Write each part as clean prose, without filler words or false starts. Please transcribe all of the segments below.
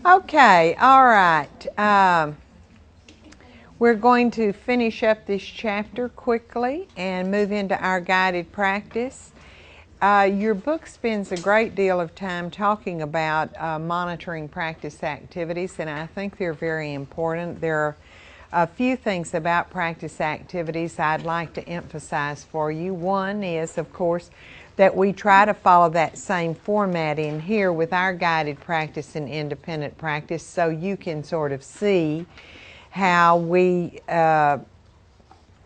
Okay, all right. We're going to finish up this chapter quickly and move into our guided practice. Your book spends a great deal of time talking about monitoring practice activities, and I think they're very important. There are a few things about practice activities I'd like to emphasize for you. One is, of course, that we try to follow that same format in here with our guided practice and independent practice, so you can sort of see how we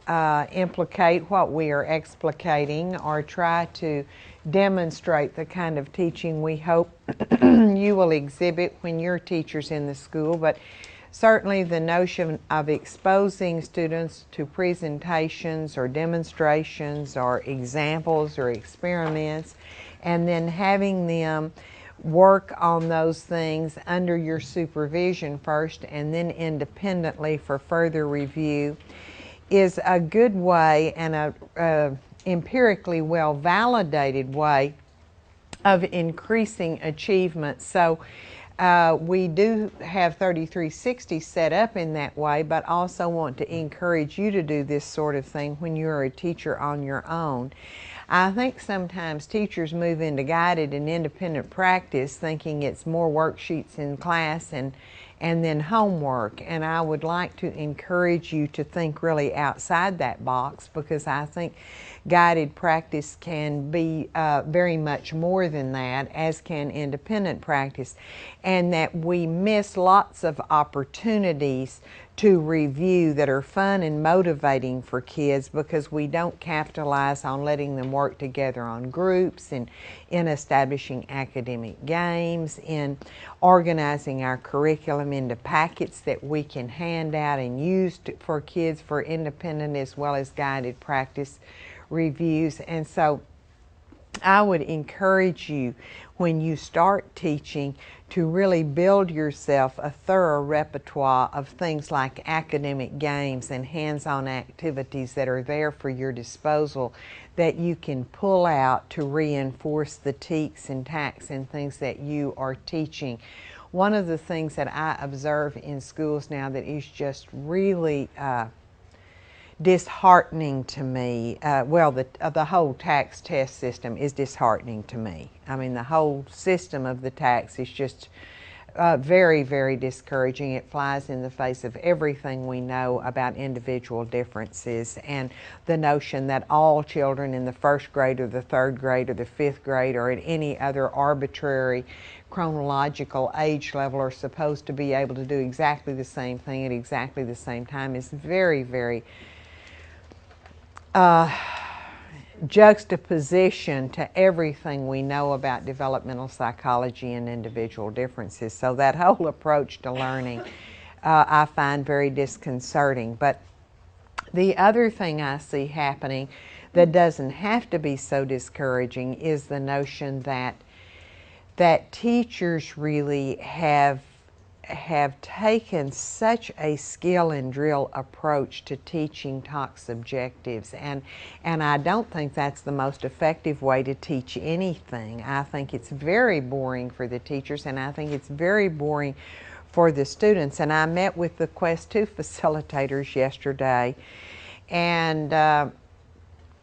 implicate what we are explicating, or try to demonstrate the kind of teaching we hope you will exhibit when you're teachers in the school. But certainly the notion of exposing students to presentations or demonstrations or examples or experiments, and then having them work on those things under your supervision first and then independently for further review, is a good way and a empirically well validated way of increasing achievement. So we do have 3360 set up in that way, but also want to encourage you to do this sort of thing when you're a teacher on your own. I think sometimes teachers move into guided and independent practice thinking it's more worksheets in class and then homework, and I would like to encourage you to think really outside that box, because I think guided practice can be very much more than that, as can independent practice, and that we miss lots of opportunities to review that are fun and motivating for kids because we don't capitalize on letting them work together on groups, and in establishing academic games, in organizing our curriculum into packets that we can hand out and use for kids for independent as well as guided practice reviews. And so I would encourage you, when you start teaching, to really build yourself a thorough repertoire of things like academic games and hands-on activities that are there for your disposal, that you can pull out to reinforce the teaks and tacks and things that you are teaching. One of the things that I observe in schools now that is just really disheartening to me, the whole tax test system is disheartening to me. I mean, the whole system of the tax is just very, very discouraging. It flies in the face of everything we know about individual differences, and the notion that all children in the first grade or the third grade or the fifth grade or at any other arbitrary chronological age level are supposed to be able to do exactly the same thing at exactly the same time is very, very juxtaposition to everything we know about developmental psychology and individual differences. So that whole approach to learning I find very disconcerting. But the other thing I see happening that doesn't have to be so discouraging is the notion that teachers really have taken such a skill and drill approach to teaching TOCS objectives, and I don't think that's the most effective way to teach anything. I think it's very boring for the teachers, and I think it's very boring for the students. And I met with the Quest 2 facilitators yesterday and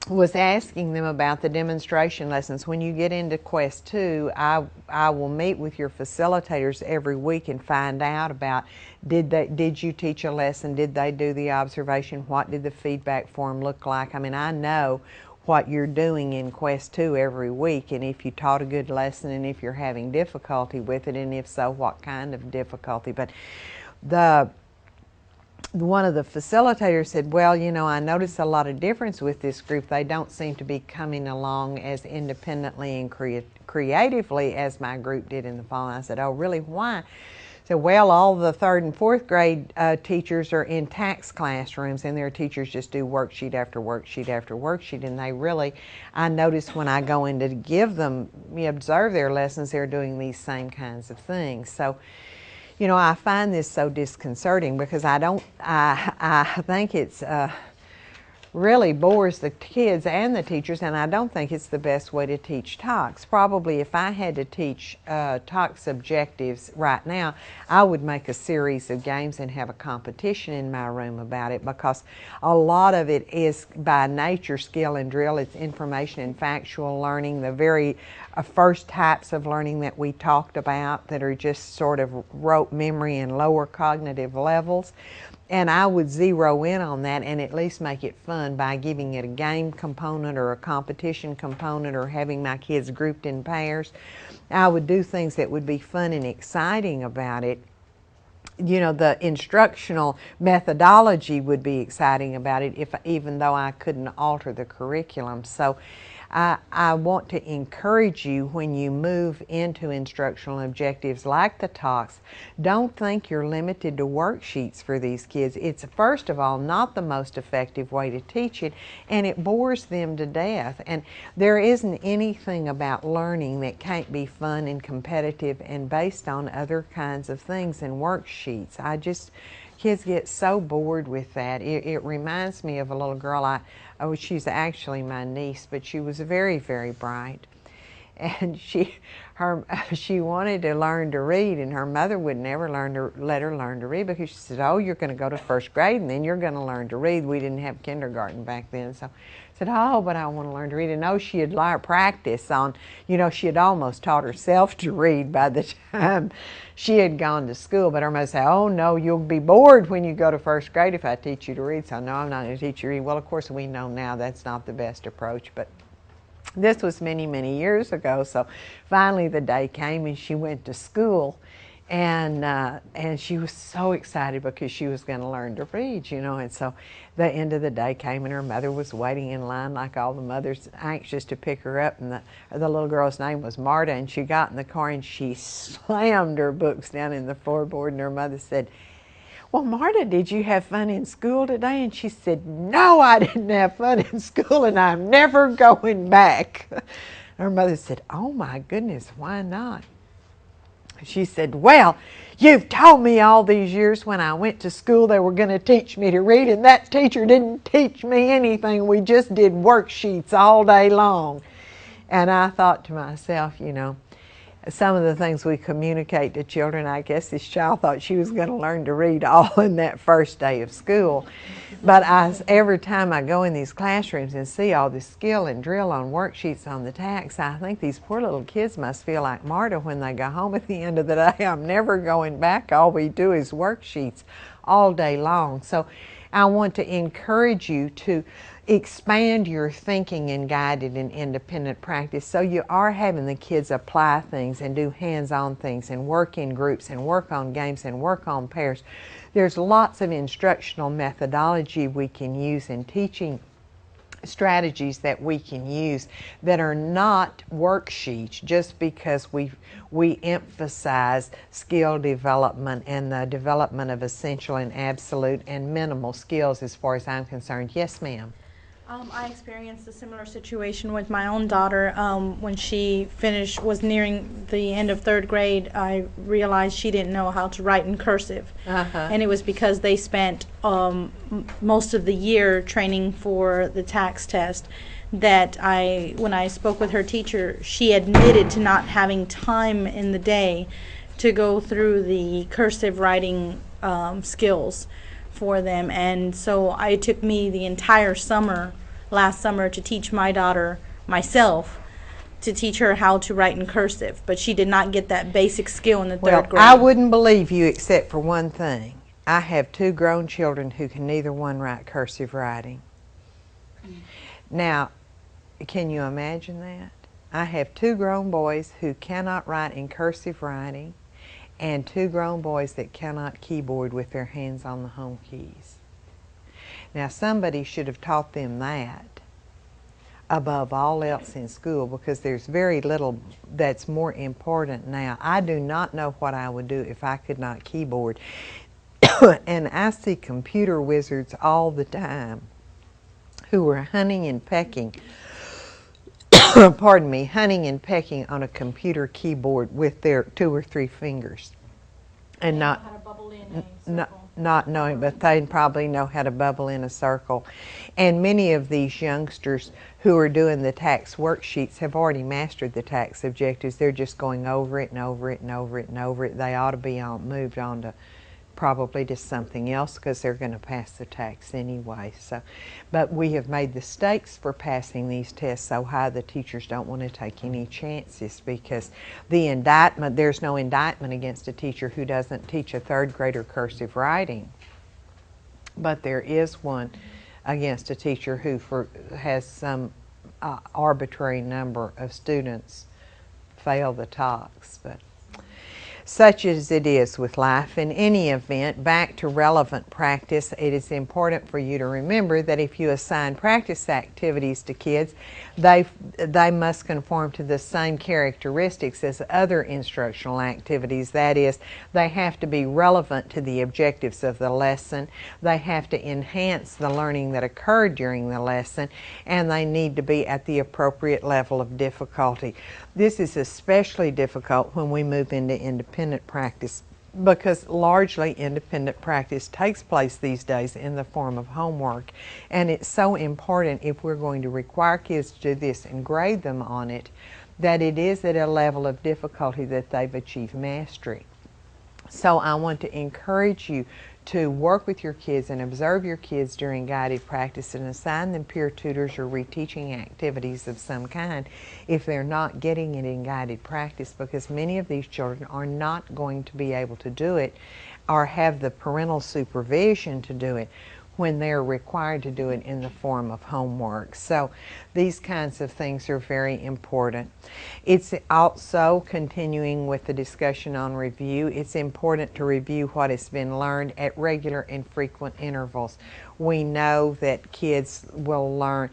was asking them about the demonstration lessons. When you get into Quest 2, I will meet with your facilitators every week and find out about, did you teach a lesson? Did they do the observation? What did the feedback form look like? I mean, I know what you're doing in Quest 2 every week, and if you taught a good lesson, and if you're having difficulty with it, and if so, what kind of difficulty. But one of the facilitators said, well, you know, I notice a lot of difference with this group. They don't seem to be coming along as independently and creatively as my group did in the fall. And I said, oh, really? Why? So, well, all the third and fourth grade teachers are in tax classrooms, and their teachers just do worksheet after worksheet after worksheet. And they really, I notice when I go in to give them, observe their lessons, they're doing these same kinds of things. So, you know, I find this so disconcerting because I think it's really bores the kids and the teachers, and I don't think it's the best way to teach TOKS. Probably if I had to teach TOKS objectives right now, I would make a series of games and have a competition in my room about it, because a lot of it is by nature skill and drill. It's information and factual learning, the very first types of learning that we talked about that are just sort of rote memory and lower cognitive levels. And I would zero in on that and at least make it fun by giving it a game component or a competition component, or having my kids grouped in pairs. I would do things that would be fun and exciting about it. You know, the instructional methodology would be exciting about it, even though I couldn't alter the curriculum. So I want to encourage you, when you move into instructional objectives like the TOKS, don't think you're limited to worksheets for these kids. It's, first of all, not the most effective way to teach it, and it bores them to death. And there isn't anything about learning that can't be fun and competitive and based on other kinds of things than worksheets. Kids get so bored with that. It reminds me of a little girl, she's actually my niece, but she was very, very bright. And she wanted to learn to read, and her mother would never let her learn to read, because she said, oh, you're going to go to first grade and then you're going to learn to read. We didn't have kindergarten back then. So I said, oh, but I want to learn to read. And she had practice on, she had almost taught herself to read by the time she had gone to school. But her mother said, oh, no, you'll be bored when you go to first grade if I teach you to read. So no, I'm not going to teach you to read. Well, of course, we know now that's not the best approach, but this was many, many years ago. So finally the day came and she went to school, and she was so excited because she was going to learn to read, and so the end of the day came and her mother was waiting in line like all the mothers, anxious to pick her up, and the little girl's name was Marta, and she got in the car and she slammed her books down in the floorboard, and her mother said, well, Marta, did you have fun in school today? And she said, no, I didn't have fun in school, and I'm never going back. Her mother said, oh my goodness, why not? She said, well, you've told me all these years when I went to school they were going to teach me to read, and that teacher didn't teach me anything. We just did worksheets all day long. And I thought to myself, some of the things we communicate to children, I guess this child thought she was going to learn to read all in that first day of school. But every time I go in these classrooms and see all this skill and drill on worksheets on the TAKS, I think these poor little kids must feel like Marta when they go home at the end of the day. I'm never going back. All we do is worksheets all day long. So I want to encourage you to expand your thinking in guided and independent practice, so you are having the kids apply things and do hands-on things and work in groups and work on games and work on pairs. There's lots of instructional methodology we can use in teaching, strategies that we can use that are not worksheets, just because we emphasize skill development and the development of essential and absolute and minimal skills as far as I'm concerned. Yes, ma'am. I experienced a similar situation with my own daughter. When she was nearing the end of third grade, I realized she didn't know how to write in cursive. And it was because they spent most of the year training for the TAKS test that when I spoke with her teacher, she admitted to not having time in the day to go through the cursive writing skills for them. And so it took me the entire last summer to teach my daughter myself, to teach her how to write in cursive, but she did not get that basic skill in the third grade. I wouldn't believe you except for one thing. I have 2 grown children who can neither one write cursive writing. Now, can you imagine that? I have 2 grown boys who cannot write in cursive writing, and 2 grown boys that cannot keyboard with their hands on the home keys. Now, somebody should have taught them that above all else in school, because there's very little that's more important now. I do not know what I would do if I could not keyboard. And I see computer wizards all the time who are hunting and pecking, pardon me, hunting and pecking on a computer keyboard with their 2 or 3 fingers. And not, not knowing, but they probably know how to bubble in a circle. And many of these youngsters who are doing the tax worksheets have already mastered the tax objectives. They're just going over it and over it and over it and over it. They ought to be moved on to probably to something else because they're going to pass the tax anyway. So, but we have made the stakes for passing these tests so high the teachers don't want to take any chances, because there's no indictment against a teacher who doesn't teach a third grader cursive writing, but there is one against a teacher who has some arbitrary number of students fail the talks. But such as it is with life. In any event, back to relevant practice, it is important for you to remember that if you assign practice activities to kids, they must conform to the same characteristics as other instructional activities. That is, they have to be relevant to the objectives of the lesson, they have to enhance the learning that occurred during the lesson, and they need to be at the appropriate level of difficulty. This is especially difficult when we move into independent practice, because largely independent practice takes place these days in the form of homework, and it's so important, if we're going to require kids to do this and grade them on it, that it is at a level of difficulty that they've achieved mastery. So I want to encourage you to work with your kids and observe your kids during guided practice and assign them peer tutors or reteaching activities of some kind if they're not getting it in guided practice, because many of these children are not going to be able to do it or have the parental supervision to do it when they're required to do it in the form of homework. So these kinds of things are very important. It's also, continuing with the discussion on review, it's important to review what has been learned at regular and frequent intervals. We know that kids will learn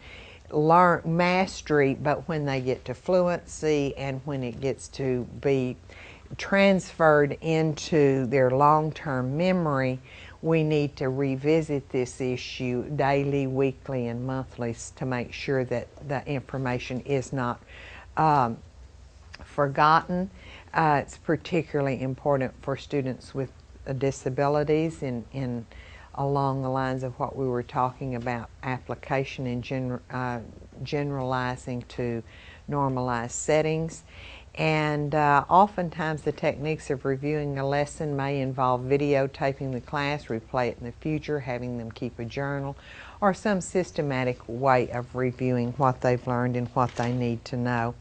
mastery, but when they get to fluency and when it gets to be transferred into their long-term memory, we need to revisit this issue daily, weekly, and monthly to make sure that the information is not forgotten. It's particularly important for students with disabilities in along the lines of what we were talking about, application and generalizing to normalized settings. And oftentimes the techniques of reviewing a lesson may involve videotaping the class, replay it in the future, having them keep a journal, or some systematic way of reviewing what they've learned and what they need to know.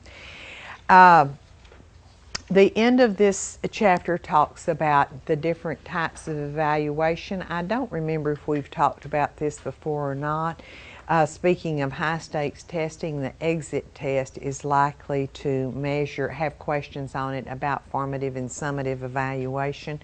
The end of this chapter talks about the different types of evaluation. I don't remember if we've talked about this before or not. Speaking of high-stakes testing, the exit test is likely to have questions on it about formative and summative evaluation.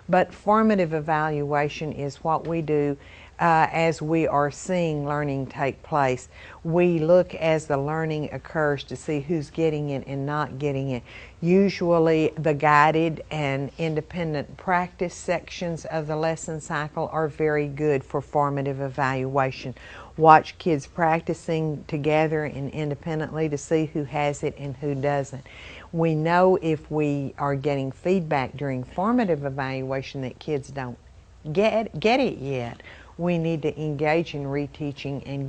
But formative evaluation is what we do as we are seeing learning take place. We look as the learning occurs to see who's getting it and not getting it. Usually the guided and independent practice sections of the lesson cycle are very good for formative evaluation. Watch kids practicing together and independently to see who has it and who doesn't. We know if we are getting feedback during formative evaluation that kids don't get it yet, we need to engage in reteaching and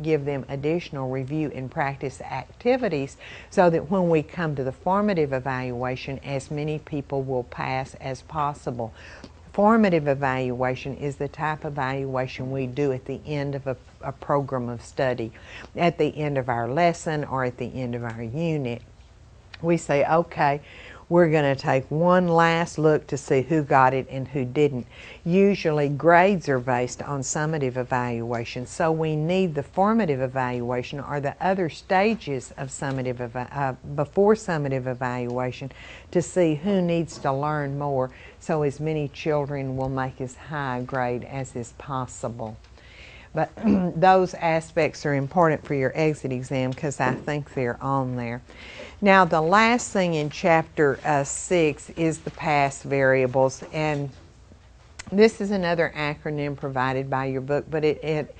give them additional review and practice activities so that when we come to the formative evaluation, as many people will pass as possible. Formative evaluation is the type of evaluation we do at the end of a program of study, at the end of our lesson or at the end of our unit. We say, okay, we're going to take one last look to see who got it and who didn't. Usually grades are based on summative evaluation, so we need the formative evaluation or the other stages of before summative evaluation to see who needs to learn more, so as many children will make as high a grade as is possible. But those aspects are important for your exit exam because I think they're on there. Now the last thing in chapter 6 is the past variables, and this is another acronym provided by your book, but it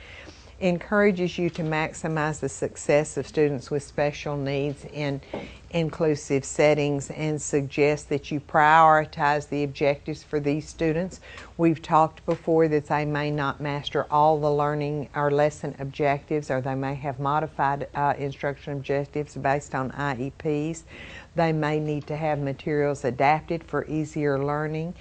encourages you to maximize the success of students with special needs in inclusive settings and suggests that you prioritize the objectives for these students. We've talked before that they may not master all the learning or lesson objectives, or they may have modified instruction objectives based on IEPs. They may need to have materials adapted for easier learning.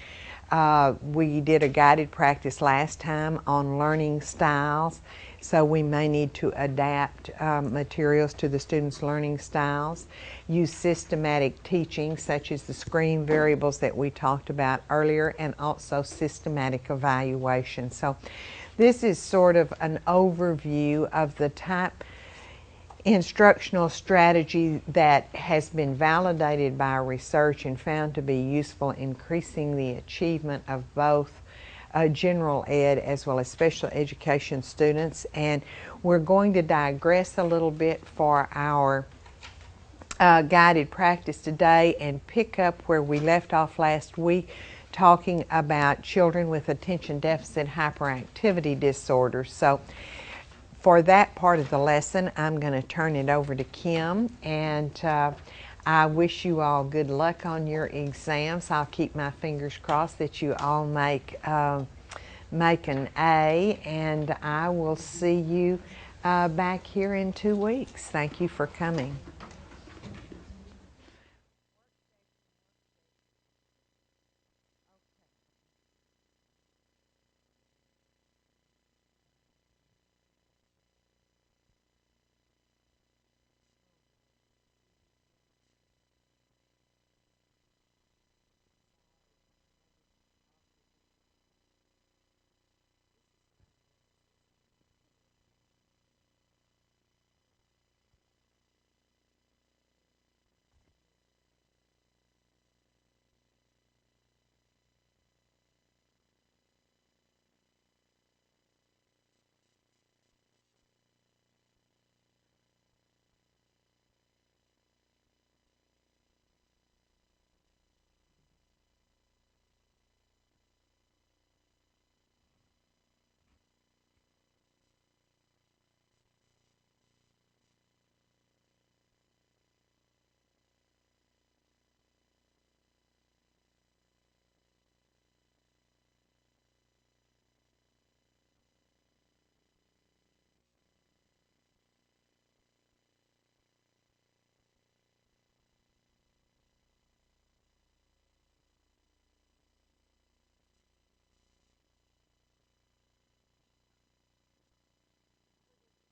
We did a guided practice last time on learning styles, so we may need to adapt materials to the students' learning styles. Use systematic teaching, such as the screen variables that we talked about earlier, and also systematic evaluation. So this is sort of an overview of the type instructional strategy that has been validated by research and found to be useful in increasing the achievement of both general ed as well as special education students. And we're going to digress a little bit for our guided practice today and pick up where we left off last week, talking about children with attention deficit hyperactivity disorders. So for that part of the lesson, I'm going to turn it over to Kim, and I wish you all good luck on your exams. I'll keep my fingers crossed that you all make an A, and I will see you back here in 2 weeks. Thank you for coming.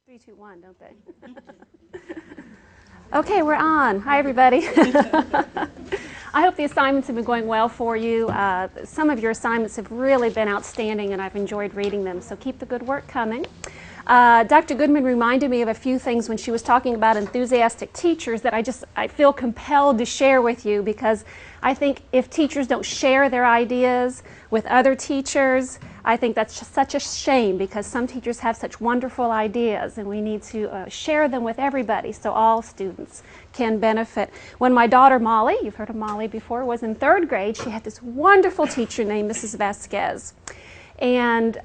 Three, two, one, don't they? Okay, we're on. Hi, everybody. I hope the assignments have been going well for you. Some of your assignments have really been outstanding, and I've enjoyed reading them, so keep the good work coming. Dr. Goodman reminded me of a few things when she was talking about enthusiastic teachers that I feel compelled to share with you, because I think if teachers don't share their ideas with other teachers, I think that's just such a shame, because some teachers have such wonderful ideas, and we need to share them with everybody so all students can benefit. When my daughter Molly, you've heard of Molly before, was in 3rd grade, she had this wonderful teacher named Mrs. Vasquez. And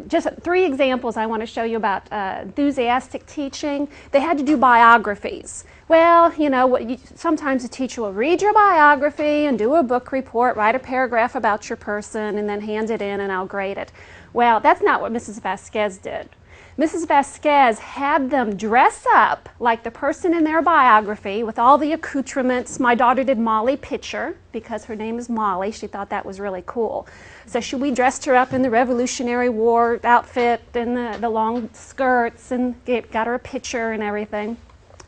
just 3 examples I want to show you about enthusiastic teaching. They had to do biographies. Well, you know, sometimes a teacher will read your biography and do a book report, write a paragraph about your person, and then hand it in and I'll grade it. Well, that's not what Mrs. Vasquez did. Mrs. Vasquez had them dress up like the person in their biography with all the accoutrements. My daughter did Molly Pitcher because her name is Molly. She thought that was really cool. So we dressed her up in the Revolutionary War outfit and the long skirts, and got her a pitcher and everything.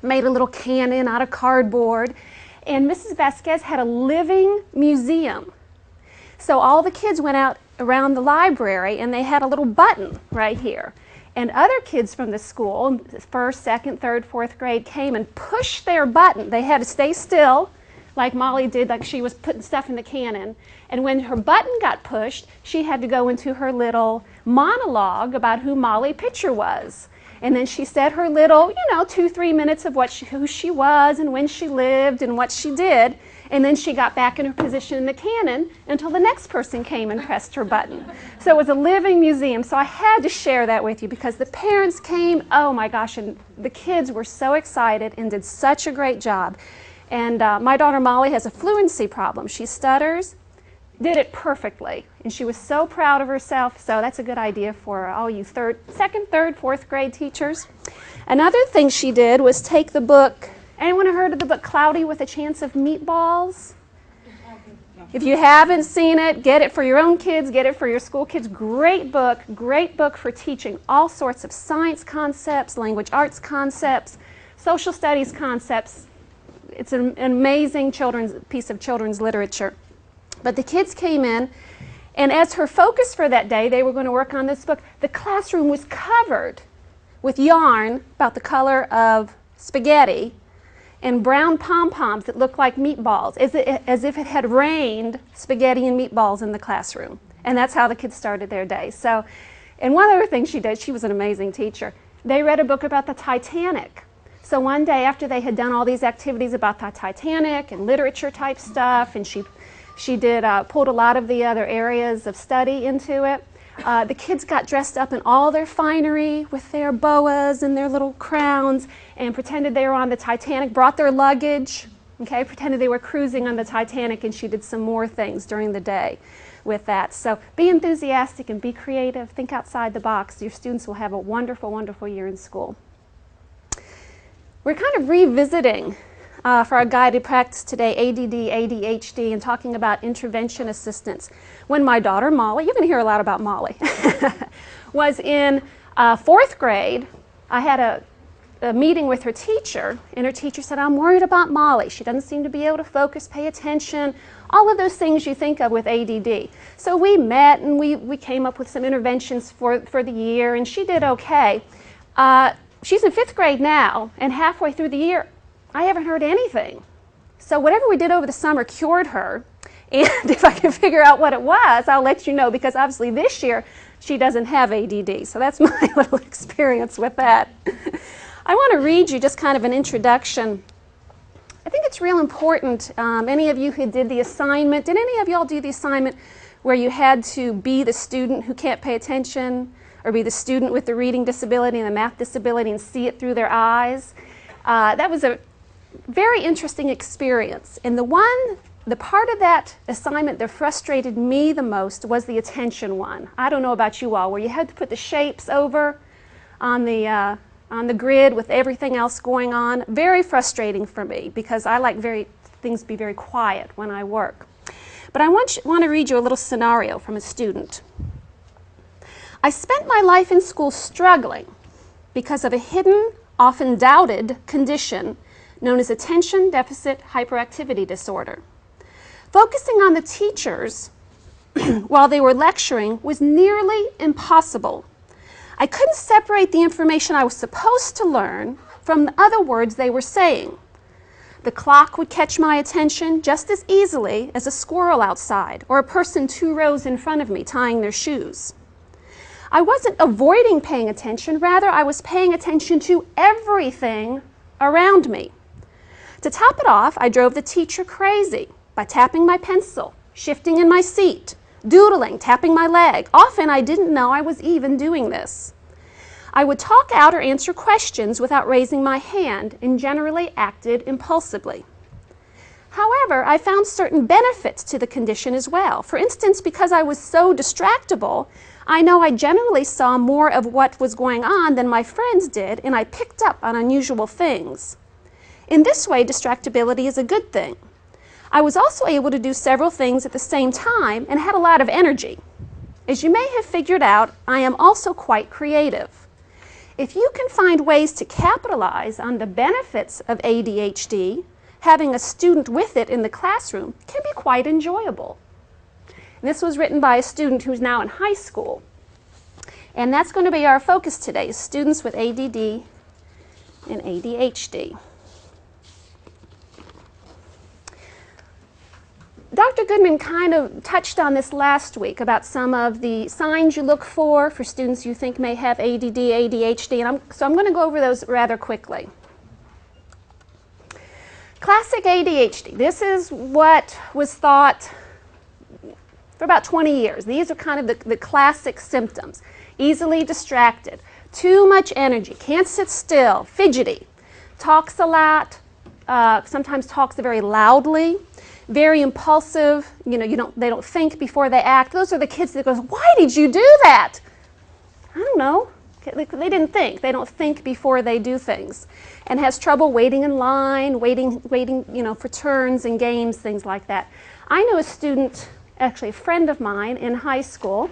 Made a little cannon out of cardboard. And Mrs. Vasquez had a living museum. So all the kids went out around the library and they had a little button right here. And other kids from the school, 1st, 2nd, 3rd, 4th grade, came and pushed their button. They had to stay still, like Molly did, like she was putting stuff in the cannon. And when her button got pushed, she had to go into her little monologue about who Molly Pitcher was. And then she said her little, 2-3 minutes of who she was and when she lived and what she did. And then she got back in her position in the cannon until the next person came and pressed her button. So it was a living museum. So I had to share that with you because the parents came, oh my gosh, and the kids were so excited and did such a great job. And my daughter Molly has a fluency problem. She stutters, did it perfectly. And she was so proud of herself. So that's a good idea for all you second, third, fourth grade teachers. Another thing she did was take the book. Anyone heard of the book Cloudy with a Chance of Meatballs? If you haven't seen it, get it for your own kids, get it for your school kids. Great book for teaching all sorts of science concepts, language arts concepts, social studies concepts. It's an amazing piece of children's literature. But the kids came in, and as her focus for that day, they were going to work on this book. The classroom was covered with yarn about the color of spaghetti and brown pom-poms that looked like meatballs, as if it had rained spaghetti and meatballs in the classroom. And that's how the kids started their day. So, and one other thing she did, she was an amazing teacher. They read a book about the Titanic. So one day after they had done all these activities about the Titanic and literature type stuff, and she pulled a lot of the other areas of study into it, the kids got dressed up in all their finery with their boas and their little crowns and pretended they were on the Titanic, brought their luggage, okay, pretended they were cruising on the Titanic, and she did some more things during the day with that. So be enthusiastic and be creative. Think outside the box. Your students will have a wonderful, wonderful year in school. We're kind of revisiting for our guided practice today, ADD, ADHD, and talking about intervention assistance. When my daughter Molly, you're going to hear a lot about Molly, was in fourth grade, I had a meeting with her teacher, and her teacher said, I'm worried about Molly. She doesn't seem to be able to focus, pay attention, all of those things you think of with ADD. So we met, and we came up with some interventions for the year, and she did okay. She's in fifth grade now, and halfway through the year, I haven't heard anything. So whatever we did over the summer cured her, and if I can figure out what it was, I'll let you know, because obviously this year she doesn't have ADD. So that's my little experience with that. I want to read you just kind of an introduction. I think it's real important. Any of you who did the assignment, did any of y'all do the assignment where you had to be the student who can't pay attention, or be the student with the reading disability and the math disability and see it through their eyes? That was a very interesting experience. And the part of that assignment that frustrated me the most was the attention one. I don't know about you all, where you had to put the shapes over on the grid with everything else going on. Very frustrating for me, because I like things to be very quiet when I work. But I want to read you a little scenario from a student. I spent my life in school struggling because of a hidden, often doubted condition known as attention deficit hyperactivity disorder. Focusing on the teachers while they were lecturing was nearly impossible. I couldn't separate the information I was supposed to learn from the other words they were saying. The clock would catch my attention just as easily as a squirrel outside or a person 2 rows in front of me tying their shoes. I wasn't avoiding paying attention, rather I was paying attention to everything around me. To top it off, I drove the teacher crazy by tapping my pencil, shifting in my seat, doodling, tapping my leg. Often I didn't know I was even doing this. I would talk out or answer questions without raising my hand and generally acted impulsively. However, I found certain benefits to the condition as well. For instance, because I was so distractible, I know I generally saw more of what was going on than my friends did, and I picked up on unusual things. In this way, distractibility is a good thing. I was also able to do several things at the same time and had a lot of energy. As you may have figured out, I am also quite creative. If you can find ways to capitalize on the benefits of ADHD, having a student with it in the classroom can be quite enjoyable. And this was written by a student who's now in high school. And that's going to be our focus today, students with ADD and ADHD. Dr. Goodman kind of touched on this last week about some of the signs you look for students you think may have ADD, ADHD, and so I'm going to go over those rather quickly. Classic ADHD. This is what was thought for about 20 years. These are kind of the classic symptoms. Easily distracted, too much energy, can't sit still, fidgety, talks a lot, sometimes talks very loudly, very impulsive. They don't think before they act. Those are the kids that goes, "Why did you do that?" I don't know. They didn't think. They don't think before they do things, and has trouble waiting in line, waiting, for turns and games, things like that. I know a student, actually a friend of mine in high school.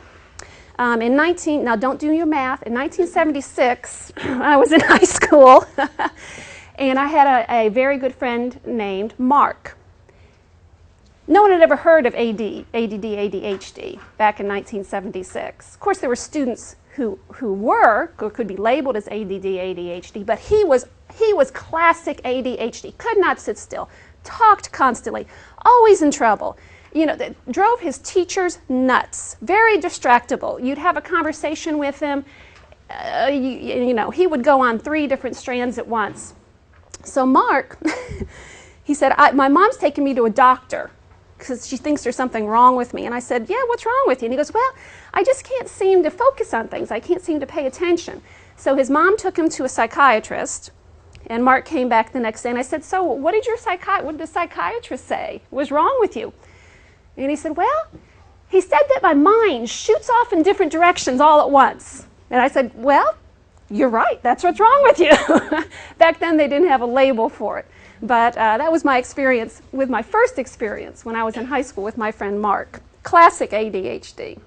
Now don't do your math. In 1976, I was in high school, and I had a very good friend named Mark. No one had ever heard of ADD, ADHD back in 1976. Of course, there were students who were or could be labeled as ADD, ADHD, but he was classic ADHD. Could not sit still, talked constantly, always in trouble. That drove his teachers nuts. Very distractible. You'd have a conversation with him. He would go on 3 different strands at once. So Mark, he said, "My mom's taking me to a doctor because she thinks there's something wrong with me." And I said, "Yeah, what's wrong with you?" And he goes, "Well, I just can't seem to focus on things. I can't seem to pay attention." So his mom took him to a psychiatrist, and Mark came back the next day, and I said, "So what did the psychiatrist say? What's wrong with you?" And he said, "Well, he said that my mind shoots off in different directions all at once." And I said, "Well, you're right. That's what's wrong with you." Back then, they didn't have a label for it. But that was my experience, my first experience when I was in high school with my friend Mark. Classic ADHD.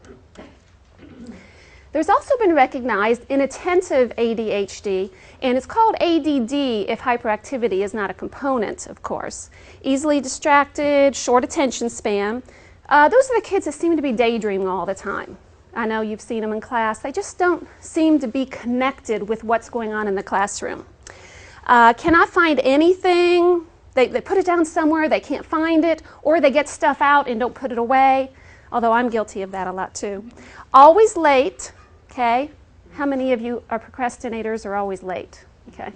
There's also been recognized inattentive ADHD, and it's called ADD if hyperactivity is not a component, of course. Easily distracted, short attention span. Those are the kids that seem to be daydreaming all the time. I know you've seen them in class. They just don't seem to be connected with what's going on in the classroom. Cannot find anything. They put it down somewhere, they can't find it, or they get stuff out and don't put it away, although I'm guilty of that a lot too. Always late, okay? How many of you are procrastinators or always late? Okay.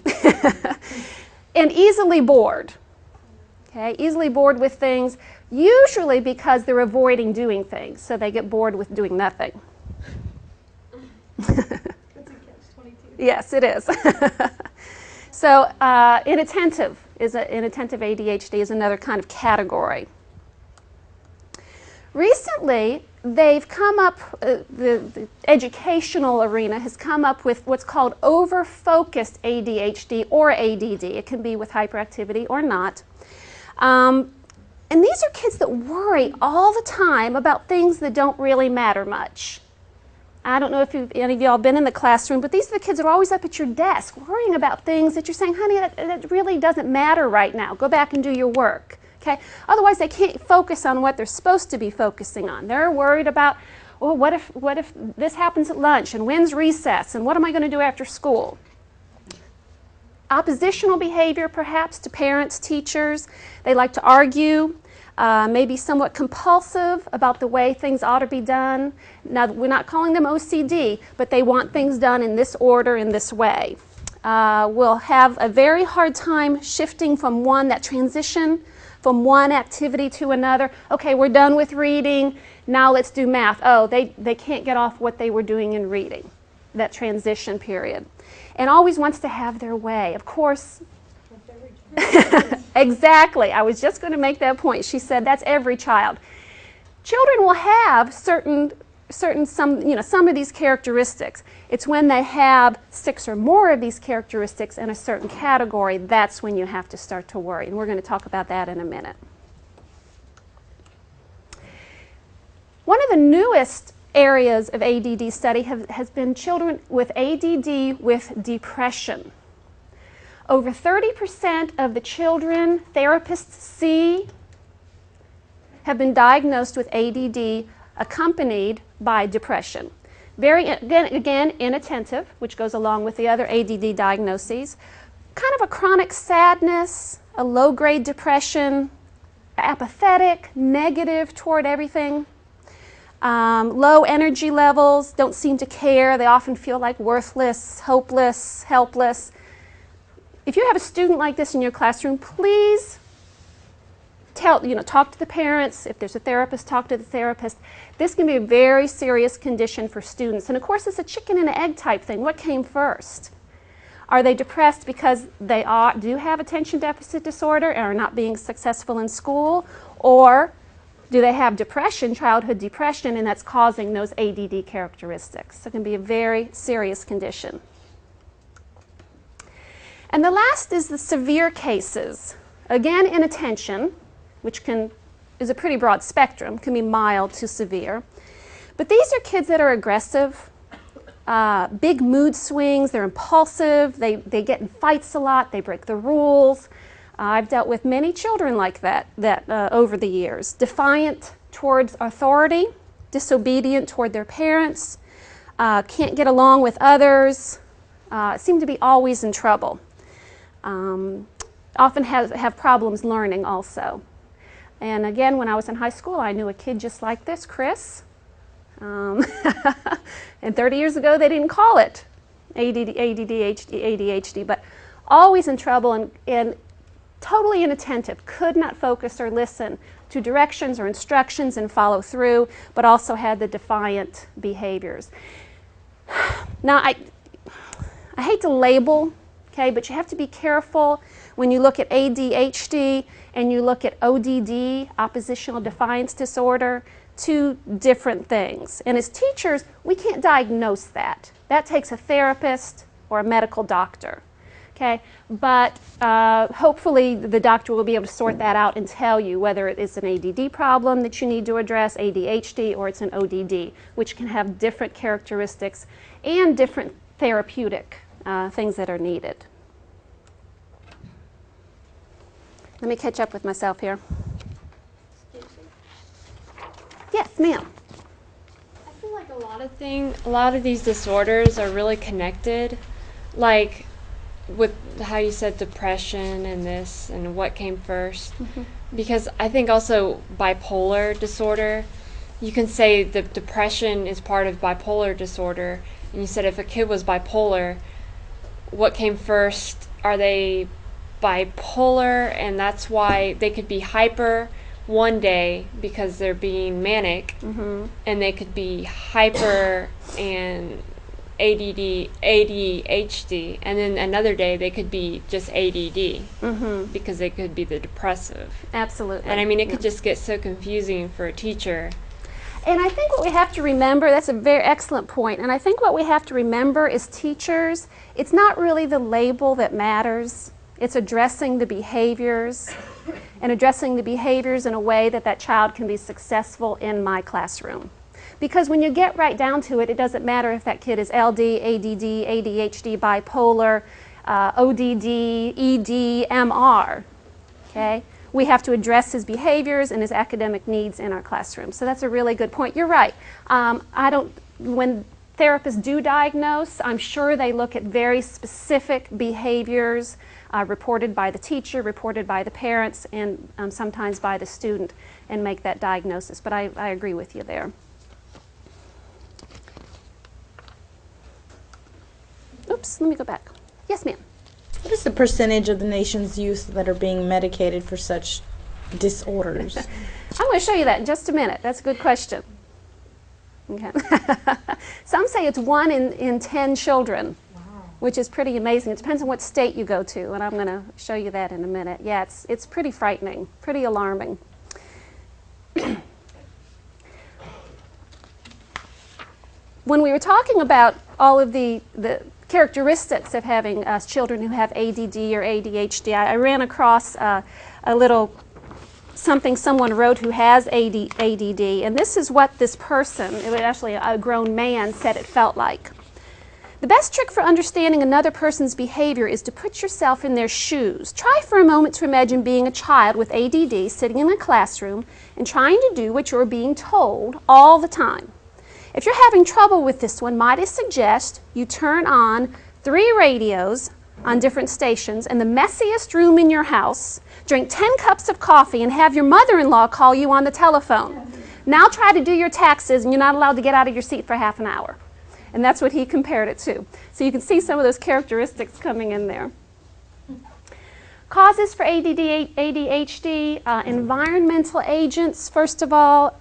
And easily bored. Okay, easily bored with things, usually because they're avoiding doing things, so they get bored with doing nothing. That's a catch-22. Yes, it is. So inattentive ADHD is another kind of category. Recently, they've come up, the educational arena has come up with what's called over-focused ADHD or ADD. It can be with hyperactivity or not. And these are kids that worry all the time about things that don't really matter much. I don't know if any of y'all been in the classroom, but these are the kids that are always up at your desk worrying about things that you're saying, "Honey, that really doesn't matter right now. Go back and do your work." Okay? Otherwise, they can't focus on what they're supposed to be focusing on. They're worried about, "Oh, what if this happens at lunch, and when's recess, and what am I going to do after school?" Oppositional behavior, perhaps, to parents, teachers. They like to argue. Maybe somewhat compulsive about the way things ought to be done. Now, we're not calling them OCD, but they want things done in this order, in this way. Will have a very hard time shifting from that transition from one activity to another. Okay, we're done with reading, now let's do math. Oh, they can't get off what they were doing in reading, that transition period. And always wants to have their way. Of course, exactly. I was just going to make that point. She said that's every child. Children will have some of these characteristics. It's when they have 6 or more of these characteristics in a certain category, that's when you have to start to worry. And we're going to talk about that in a minute. One of the newest areas of ADD study has been children with ADD with depression. Over 30% of the children therapists see have been diagnosed with ADD accompanied by depression. Very, again, inattentive, which goes along with the other ADD diagnoses. Kind of a chronic sadness, a low-grade depression, apathetic, negative toward everything. Low energy levels, don't seem to care. They often feel like worthless, hopeless, helpless. If you have a student like this in your classroom, please talk to the parents. If there's a therapist, talk to the therapist. This can be a very serious condition for students. And of course, it's a chicken and egg type thing. What came first? Are they depressed because they do have attention deficit disorder and are not being successful in school? Or do they have depression, childhood depression, and that's causing those ADD characteristics? So it can be a very serious condition. And the last is the severe cases. Again, inattention, which is a pretty broad spectrum, can be mild to severe. But these are kids that are aggressive, big mood swings, they're impulsive, they get in fights a lot, they break the rules. I've dealt with many children like that over the years. Defiant towards authority, disobedient toward their parents, can't get along with others, seem to be always in trouble. Often have problems learning also. And again, when I was in high school, I knew a kid just like this, Chris. And 30 years ago, they didn't call it ADHD, but always in trouble and totally inattentive, could not focus or listen to directions or instructions and follow through, but also had the defiant behaviors. Now, I hate to label, okay, but you have to be careful when you look at ADHD and you look at ODD, oppositional defiance disorder, two different things. And as teachers, we can't diagnose that. That takes a therapist or a medical doctor. Okay, but hopefully the doctor will be able to sort that out and tell you whether it is an ADD problem that you need to address, ADHD, or it's an ODD, which can have different characteristics and different therapeutic things that are needed. Let me catch up with myself here. Yes, ma'am. I feel like a lot of these disorders are really connected, like with how you said depression and this and what came first. Mm-hmm. Because I think also bipolar disorder, you can say that depression is part of bipolar disorder, and you said if a kid was bipolar, what came first? Are they bipolar, and that's why they could be hyper one day because they're being manic, mm-hmm. and they could be hyper and ADHD, and then another day they could be just ADD, mm-hmm. because they could be the depressive. Absolutely. And I mean, it could just get so confusing for a teacher. And I think what we have to remember, that's a very excellent point, and I think what we have to remember as teachers, it's not really the label that matters. It's addressing the behaviors, and addressing the behaviors in a way that that child can be successful in my classroom. Because when you get right down to it, it doesn't matter if that kid is LD, ADD, ADHD, bipolar, ODD, ED, MR, okay? We have to address his behaviors and his academic needs in our classroom. So that's a really good point. You're right. When therapists do diagnose, I'm sure they look at very specific behaviors reported by the teacher, reported by the parents, and sometimes by the student, and make that diagnosis. But I agree with you there. Oops, let me go back. Yes, ma'am. What is the percentage of the nation's youth that are being medicated for such disorders? I'm going to show you that in just a minute. That's a good question. Okay. Some say it's 1 in 10 children, wow. Which is pretty amazing. It depends on what state you go to, and I'm going to show you that in a minute. Yeah, it's pretty frightening, pretty alarming. When we were talking about all of the characteristics of having children who have ADD or ADHD, I ran across a little something someone wrote who has ADD, and this is what this person, it was actually a grown man, said it felt like. The best trick for understanding another person's behavior is to put yourself in their shoes. Try for a moment to imagine being a child with ADD sitting in a classroom and trying to do what you're being told all the time. If you're having trouble with this one, might I suggest you turn on 3 radios on different stations in the messiest room in your house, drink 10 cups of coffee, and have your mother-in-law call you on the telephone. Now try to do your taxes, and you're not allowed to get out of your seat for half an hour. And that's what he compared it to. So you can see some of those characteristics coming in there. Causes for ADD, ADHD, environmental agents, first of all,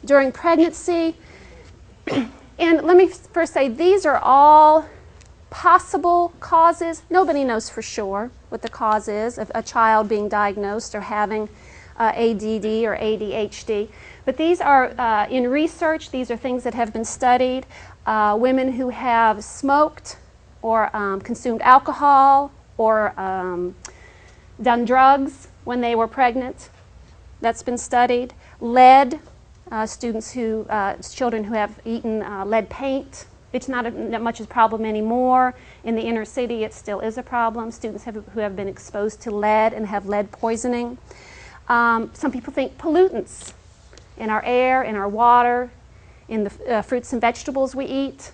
during pregnancy. And let me first say, these are all possible causes. Nobody knows for sure what the cause is of a child being diagnosed or having ADD or ADHD. But these are, in research, these are things that have been studied. Women who have smoked or consumed alcohol or done drugs when they were pregnant, that's been studied. Lead, children who have eaten lead paint. It's not much of a problem anymore. In the inner city, it still is a problem. Students who have been exposed to lead and have lead poisoning. Some people think pollutants in our air, in our water, in the fruits and vegetables we eat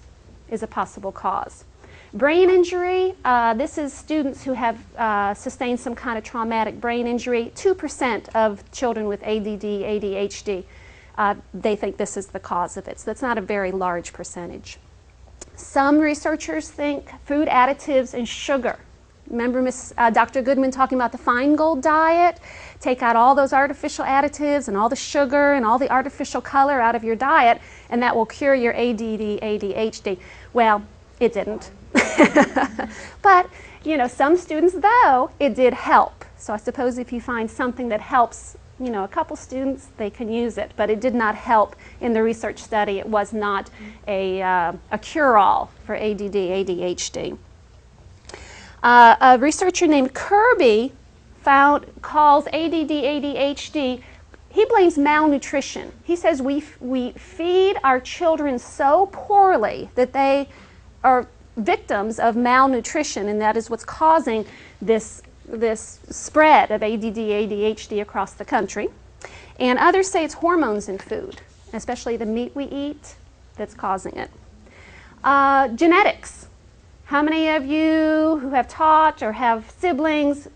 is a possible cause. Brain injury, this is students who have sustained some kind of traumatic brain injury. 2% of children with ADD, ADHD, they think this is the cause of it. So that's not a very large percentage. Some researchers think food additives and sugar. Remember Dr. Goodman talking about the Feingold diet? Take out all those artificial additives and all the sugar and all the artificial color out of your diet, and that will cure your ADD, ADHD. Well, it didn't. But, you know, some students, though, it did help. So I suppose if you find something that helps, you know, a couple students, they can use it. But it did not help in the research study. It was not a cure-all for ADD, ADHD. A researcher named Kirby calls ADD, ADHD, he blames malnutrition. He says we feed our children so poorly that they are victims of malnutrition, and that is what's causing this spread of ADD, ADHD across the country. And others say it's hormones in food, especially the meat we eat, that's causing it. Genetics. How many of you who have taught or have siblings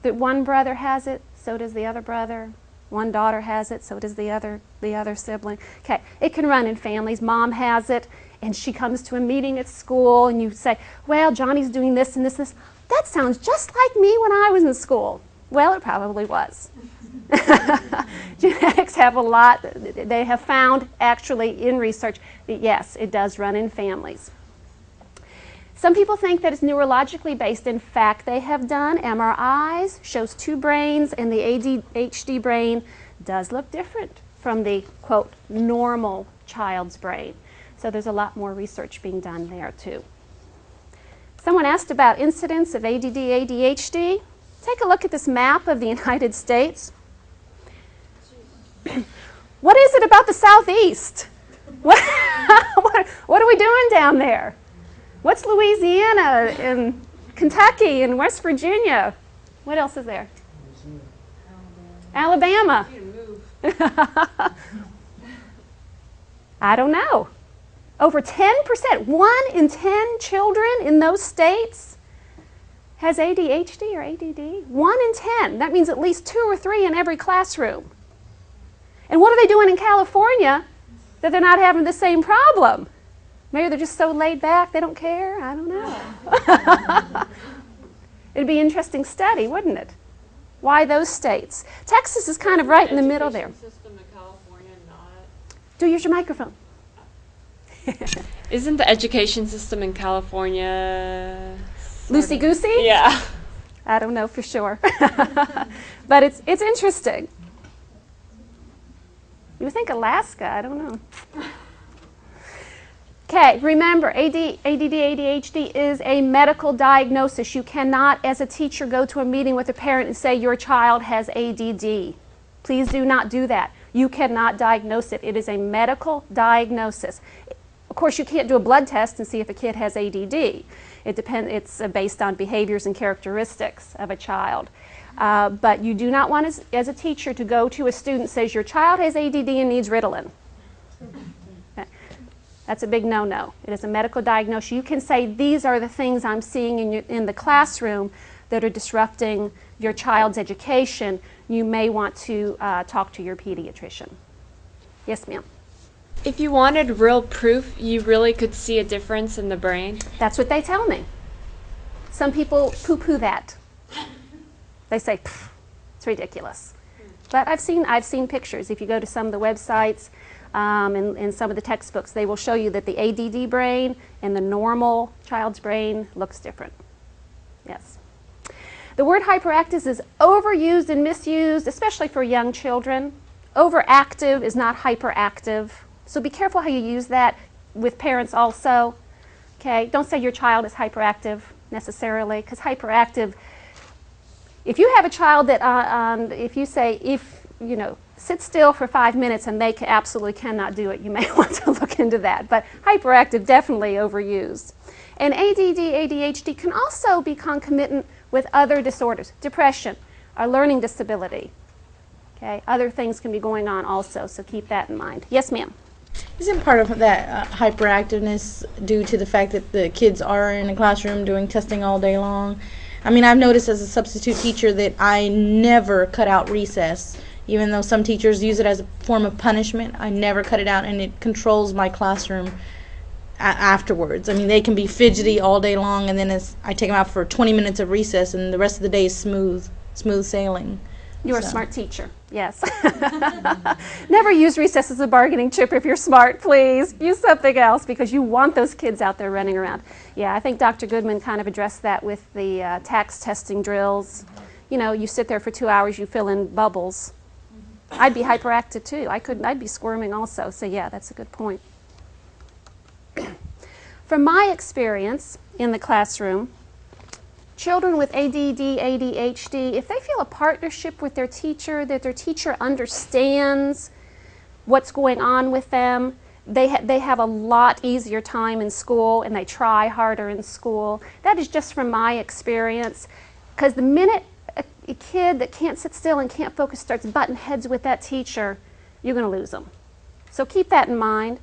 that one brother has it, so does the other brother? One daughter has it, so does the other sibling. Okay, it can run in families. Mom has it, and she comes to a meeting at school, and you say, well, Johnny's doing this and this and this. That sounds just like me when I was in school. Well, it probably was. Genetics have a lot. They have found, actually, in research, that yes, it does run in families. Some people think that it's neurologically based. In fact, they have done MRIs, shows two brains, and the ADHD brain does look different from the, quote, normal child's brain. So there's a lot more research being done there, too. Someone asked about incidence of ADD, ADHD. Take a look at this map of the United States. What is it about the Southeast? What are we doing down there? What's Louisiana and Kentucky and West Virginia? What else is there? Alabama. I don't know. Over 10%, 1 in 10 children in those states has ADHD or ADD. 1 in 10. That means at least 2 or 3 in every classroom. And what are they doing in California that they're not having the same problem? Maybe they're just so laid back they don't care. I don't know. It'd be an interesting study, wouldn't it? Why those states? Texas is kind of right in the middle there. System in California not. Do use your microphone. Isn't the education system in California loosey-goosey? Yeah. I don't know for sure. But it's interesting. You would think Alaska, I don't know. Okay, remember, ADD, ADHD is a medical diagnosis. You cannot, as a teacher, go to a meeting with a parent and say your child has ADD. Please do not do that. You cannot diagnose it. It is a medical diagnosis. Of course, you can't do a blood test and see if a kid has ADD. It's based on behaviors and characteristics of a child. But you do not want, as a teacher, to go to a student and say your child has ADD and needs Ritalin. Okay. That's a big no-no. It is a medical diagnosis. You can say these are the things I'm seeing in the classroom that are disrupting your child's education. You may want to talk to your pediatrician. Yes, ma'am. If you wanted real proof, you really could see a difference in the brain? That's what they tell me. Some people poo-poo that. They say, it's ridiculous. But I've seen pictures. If you go to some of the websites and some of the textbooks, they will show you that the ADD brain and the normal child's brain looks different. Yes. The word hyperactive is overused and misused, especially for young children. Overactive is not hyperactive. So be careful how you use that with parents also. Okay? Don't say your child is hyperactive necessarily, because hyperactive, if you have a child that, if you say, sit still for 5 minutes and they absolutely cannot do it, you may want to look into that. But hyperactive, definitely overused. And ADD, ADHD can also be concomitant with other disorders, depression, a learning disability. Okay, other things can be going on also, so keep that in mind. Yes, ma'am. Isn't part of that hyperactiveness due to the fact that the kids are in a classroom doing testing all day long? I mean, I've noticed as a substitute teacher that I never cut out recess. Even though some teachers use it as a form of punishment, I never cut it out, and it controls my classroom afterwards. I mean, they can be fidgety all day long, and then I take them out for 20 minutes of recess, and the rest of the day is smooth sailing. You're a smart teacher, yes. Never use recess as a bargaining chip if you're smart, please. Use something else because you want those kids out there running around. Yeah, I think Dr. Goodman kind of addressed that with the tax testing drills. You know, you sit there for 2 hours, you fill in bubbles. I'd be hyperactive too. I'd be squirming also. So yeah, that's a good point. From my experience in the classroom, children with ADD, ADHD, if they feel a partnership with their teacher, that their teacher understands what's going on with them, they have a lot easier time in school and they try harder in school. That is just from my experience, because the minute a kid that can't sit still and can't focus starts butting heads with that teacher, you're going to lose them. So keep that in mind.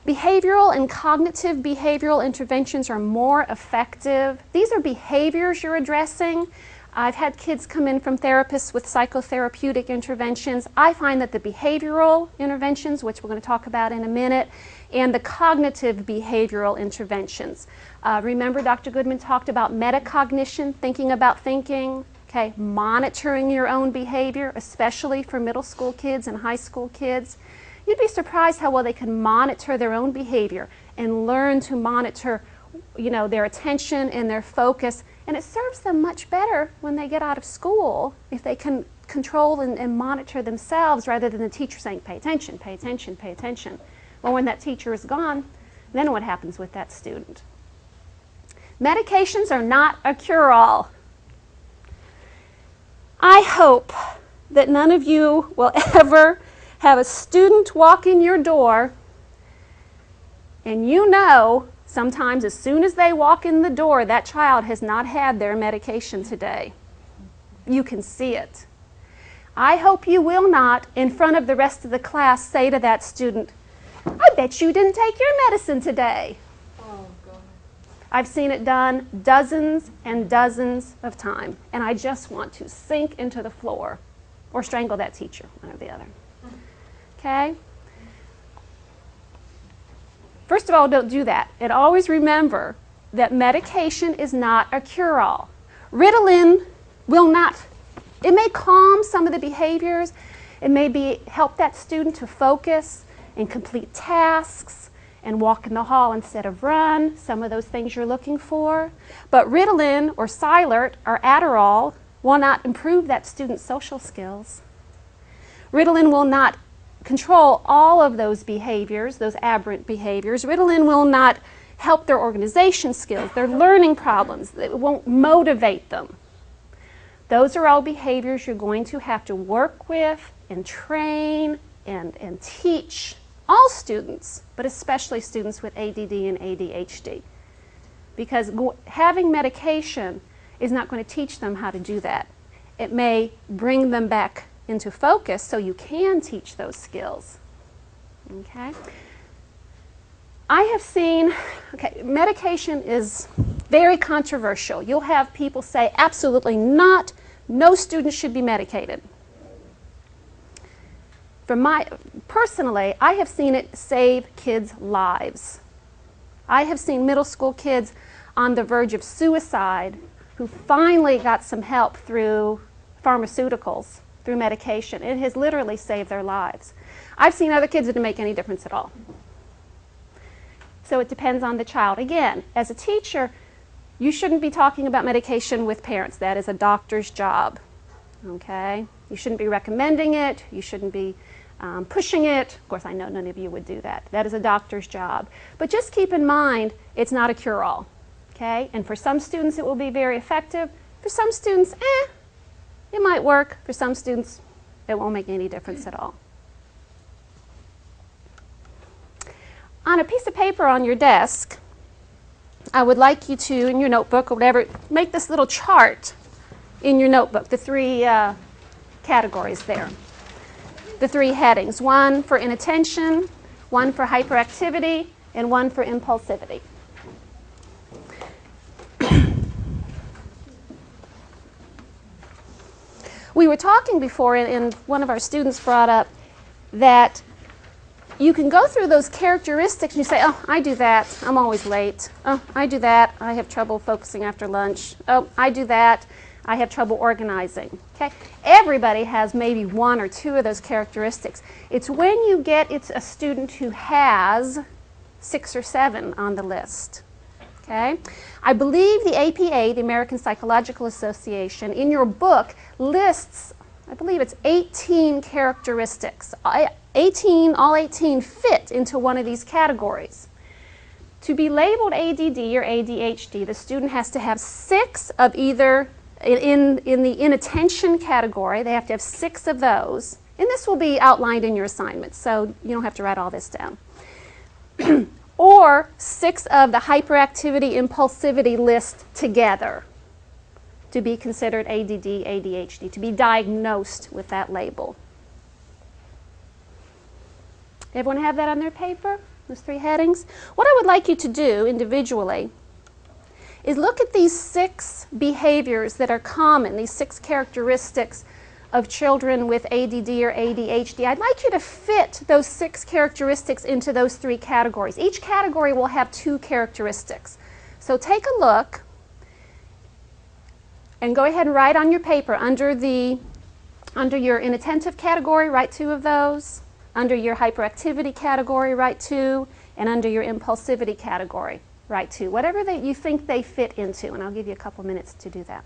Behavioral and cognitive behavioral interventions are more effective. These are behaviors you're addressing. I've had kids come in from therapists with psychotherapeutic interventions. I find that the behavioral interventions, which we're going to talk about in a minute, and the cognitive behavioral interventions. Remember Dr. Goodman talked about metacognition, thinking about thinking, okay, monitoring your own behavior, especially for middle school kids and high school kids. You'd be surprised how well they can monitor their own behavior and learn to monitor, their attention and their focus. And it serves them much better when they get out of school if they can control and monitor themselves rather than the teacher saying, pay attention, pay attention, pay attention. Well, when that teacher is gone, then what happens with that student? Medications are not a cure-all. I hope that none of you will ever have a student walk in your door and sometimes as soon as they walk in the door, that child has not had their medication today. You can see it. I hope you will not, in front of the rest of the class, say to that student, I bet you didn't take your medicine today. Oh, God. I've seen it done dozens and dozens of times, and I just want to sink into the floor or strangle that teacher, one or the other. Okay? First of all, don't do that. And always remember that medication is not a cure-all. Ritalin will not. It may calm some of the behaviors. It may help that student to focus and complete tasks and walk in the hall instead of run, some of those things you're looking for. But Ritalin or Cylert or Adderall will not improve that student's social skills. Ritalin will not control all of those behaviors, those aberrant behaviors. Ritalin will not help their organization skills, their learning problems. It won't motivate them. Those are all behaviors you're going to have to work with and train and teach all students, but especially students with ADD and ADHD. Because having medication is not going to teach them how to do that. It may bring them back into focus so you can teach those skills. Okay? I have seen, medication is very controversial. You'll have people say absolutely not, no student should be medicated. Personally, I have seen it save kids' lives. I have seen middle school kids on the verge of suicide who finally got some help through pharmaceuticals, through medication. It has literally saved their lives. I've seen other kids that didn't make any difference at all. So it depends on the child. Again, as a teacher, you shouldn't be talking about medication with parents. That is a doctor's job. Okay? You shouldn't be recommending it. You shouldn't be pushing it. Of course, I know none of you would do that. That is a doctor's job. But just keep in mind, it's not a cure-all. Okay? And for some students, it will be very effective. For some students, it might work. For some students, it won't make any difference at all. On a piece of paper on your desk, I would like you to, in your notebook or whatever, make this little chart in your notebook, the three categories there. The three headings, one for inattention, one for hyperactivity, and one for impulsivity. We were talking before, and one of our students brought up that you can go through those characteristics and you say, oh, I do that, I'm always late. Oh, I do that, I have trouble focusing after lunch. Oh, I do that, I have trouble organizing. Okay? Everybody has maybe one or two of those characteristics. It's when you get a student who has 6 or 7 on the list. Okay? I believe the APA, the American Psychological Association, in your book lists, I believe it's 18 characteristics. All 18 fit into one of these categories. To be labeled ADD or ADHD, the student has to have 6 of either, in the inattention category, they have to have 6 of those. And this will be outlined in your assignment, so you don't have to write all this down. Or 6 of the hyperactivity, impulsivity list together to be considered ADD, ADHD, to be diagnosed with that label. Everyone have that on their paper, those 3 headings? What I would like you to do individually is look at these 6 behaviors that are common, these 6 characteristics of children with ADD or ADHD. I'd like you to fit those 6 characteristics into those 3 categories. Each category will have 2 characteristics. So take a look and go ahead and write on your paper under your inattentive category, write 2 of those. Under your hyperactivity category, write 2, and under your impulsivity category, write 2. Whatever you think they fit into, and I'll give you a couple minutes to do that.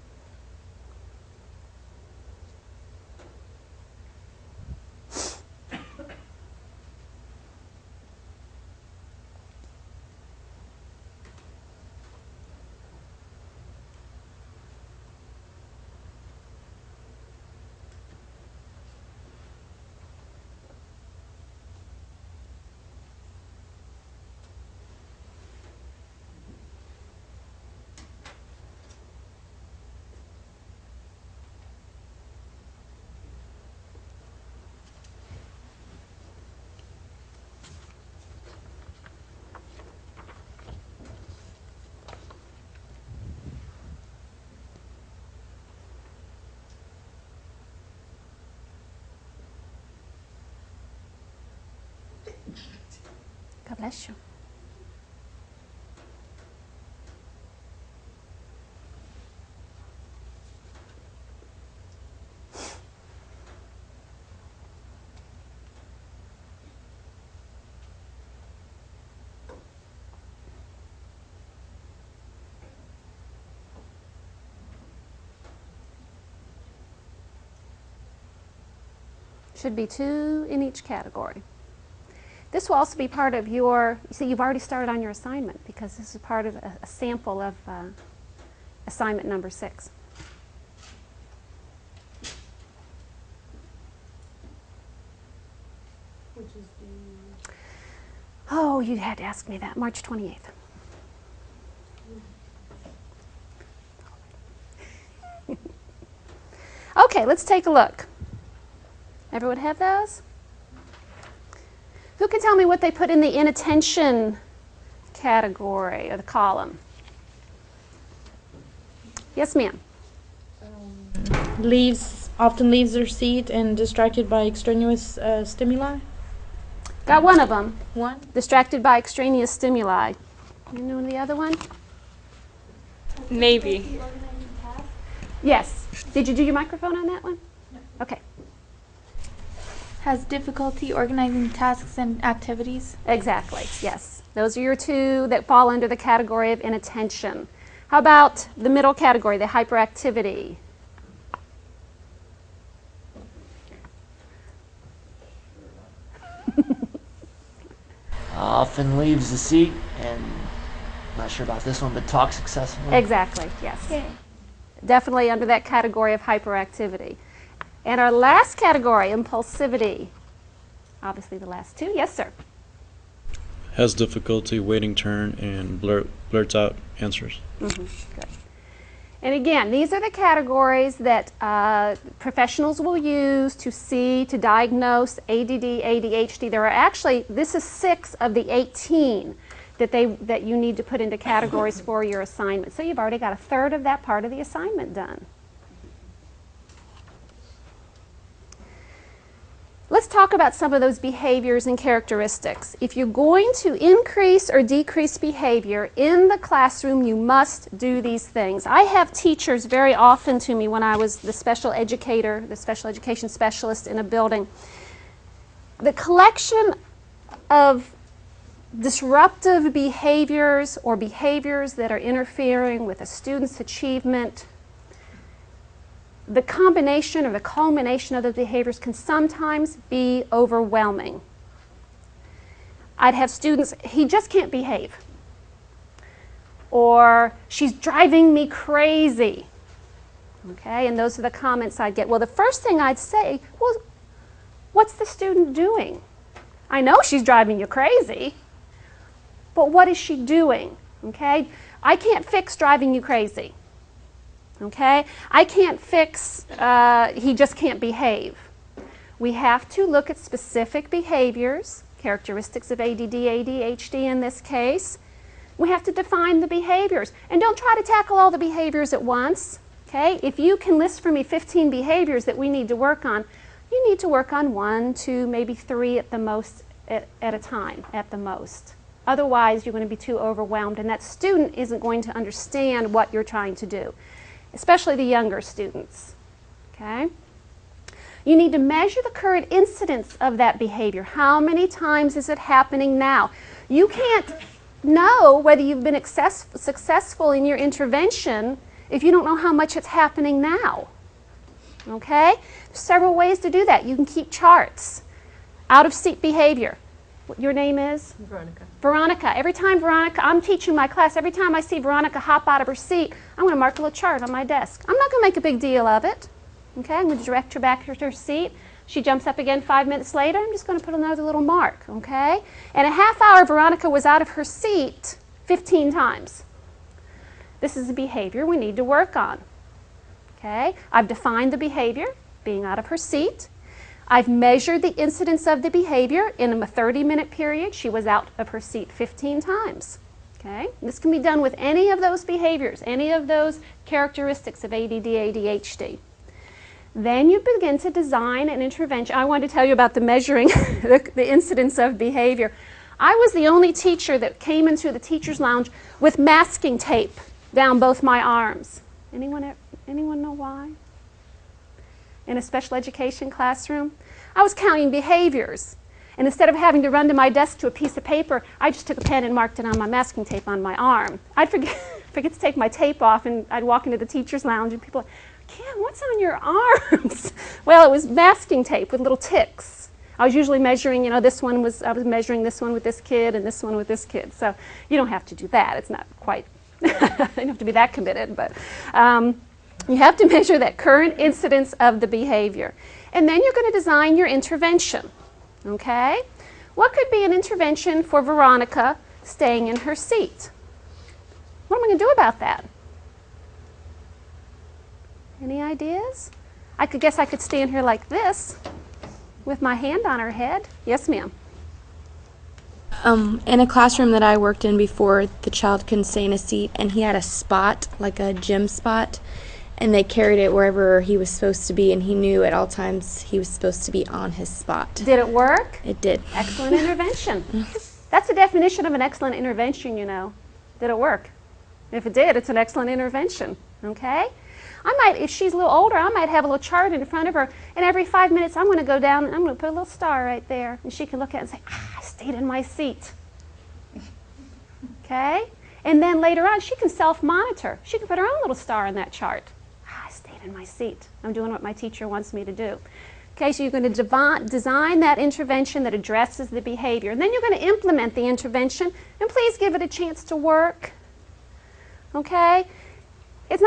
God bless you. Should be 2 in each category. This will also be part of your, you see, you've already started on your assignment because this is part of a sample of assignment number 6. Which is due? Oh, you had to ask me that. March 28th. Okay, let's take a look. Everyone have those? Who can tell me what they put in the inattention category or the column? Yes, ma'am. Often leaves their seat and distracted by extraneous stimuli. Got one of them. One. Distracted by extraneous stimuli. You know the other one? Maybe. Yes. Did you do your microphone on that one? No. Okay. Has difficulty organizing tasks and activities. Exactly, yes. Those are your two that fall under the category of inattention. How about the middle category, the hyperactivity? Often leaves the seat and not sure about this one, but talks successfully. Exactly, yes. Definitely under that category of hyperactivity. And our last category, impulsivity. Obviously the last two. Yes, sir. Has difficulty waiting turn and blurts out answers. Good. And again, these are the categories that professionals will use to see, to diagnose ADD, ADHD. There are actually, this is 6 of the 18 that you need to put into categories for your assignment. So you've already got a third of that part of the assignment done. Let's talk about some of those behaviors and characteristics. If you're going to increase or decrease behavior in the classroom, you must do these things. I have teachers very often to me when I was the special educator, the special education specialist in a building. The collection of disruptive behaviors or behaviors that are interfering with a student's achievement, the combination or the culmination of those behaviors can sometimes be overwhelming. I'd have students, he just can't behave. Or she's driving me crazy. Okay, and those are the comments I'd get. Well, the first thing I'd say, well, what's the student doing? I know she's driving you crazy, but what is she doing? Okay, I can't fix driving you crazy. Okay, I can't fix, he just can't behave. We have to look at specific behaviors, characteristics of ADD, ADHD in this case. We have to define the behaviors. And don't try to tackle all the behaviors at once. Okay, if you can list for me 15 behaviors that we need to work on, you need to work on 1, 2, maybe 3 at the most, at a time, at the most. Otherwise, you're going to be too overwhelmed, and that student isn't going to understand what you're trying to do, especially the younger students. Okay? You need to measure the current incidence of that behavior. How many times is it happening now? You can't know whether you've been successful in your intervention if you don't know how much it's happening now. Okay? There's several ways to do that. You can keep charts. Out of seat behavior. What your name is? Veronica. Veronica. Every time Veronica, I'm teaching my class, every time I see Veronica hop out of her seat, I'm going to mark a little chart on my desk. I'm not going to make a big deal of it. Okay, I'm going to direct her back to her seat. She jumps up again 5 minutes later, I'm just going to put another little mark. Okay? And a half hour, Veronica was out of her seat 15 times. This is a behavior we need to work on. Okay? I've defined the behavior, being out of her seat. I've measured the incidence of the behavior. In a 30-minute period, she was out of her seat 15 times. Okay? This can be done with any of those behaviors, any of those characteristics of ADD, ADHD. Then you begin to design an intervention. I wanted to tell you about the measuring the incidence of behavior. I was the only teacher that came into the teacher's lounge with masking tape down both my arms. Anyone know why? In a special education classroom, I was counting behaviors. And instead of having to run to my desk to a piece of paper, I just took a pen and marked it on my masking tape on my arm. I'd forget to take my tape off, and I'd walk into the teacher's lounge, and people, Kim, what's on your arms? Well, it was masking tape with little ticks. I was usually measuring, I was measuring this one with this kid and this one with this kid. So you don't have to do that. It's not quite, you don't have to be that committed, but you have to measure that current incidence of the behavior. And then you're going to design your intervention. Okay? What could be an intervention for Veronica staying in her seat? What am I going to do about that? Any ideas? I could stand here like this with my hand on her head. Yes, ma'am. In a classroom that I worked in before, the child couldn't stay in a seat, and he had a spot, like a gym spot, and they carried it wherever he was supposed to be, and he knew at all times he was supposed to be on his spot. Did it work? It did. Excellent intervention. That's the definition of an excellent intervention, Did it work? If it did, it's an excellent intervention. Okay? If she's a little older, I might have a little chart in front of her, and every 5 minutes I'm going to go down and I'm going to put a little star right there, and she can look at it and say, I stayed in my seat. Okay? And then later on, she can self-monitor. She can put her own little star in that chart. I stayed in my seat. I'm doing what my teacher wants me to do. Okay, so you're going to design that intervention that addresses the behavior. And then you're going to implement the intervention, and please give it a chance to work. Okay? It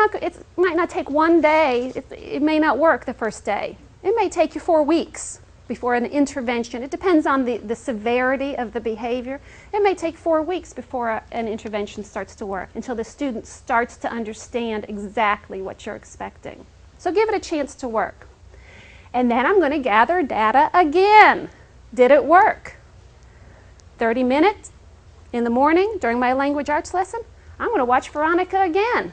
might not take one day. It may not work the first day. It may take you 4 weeks before an intervention. It depends on the severity of the behavior. It may take 4 weeks before an intervention starts to work, until the student starts to understand exactly what you're expecting. So give it a chance to work. And then I'm going to gather data again. Did it work? 30 minutes in the morning during my language arts lesson, I'm going to watch Veronica again.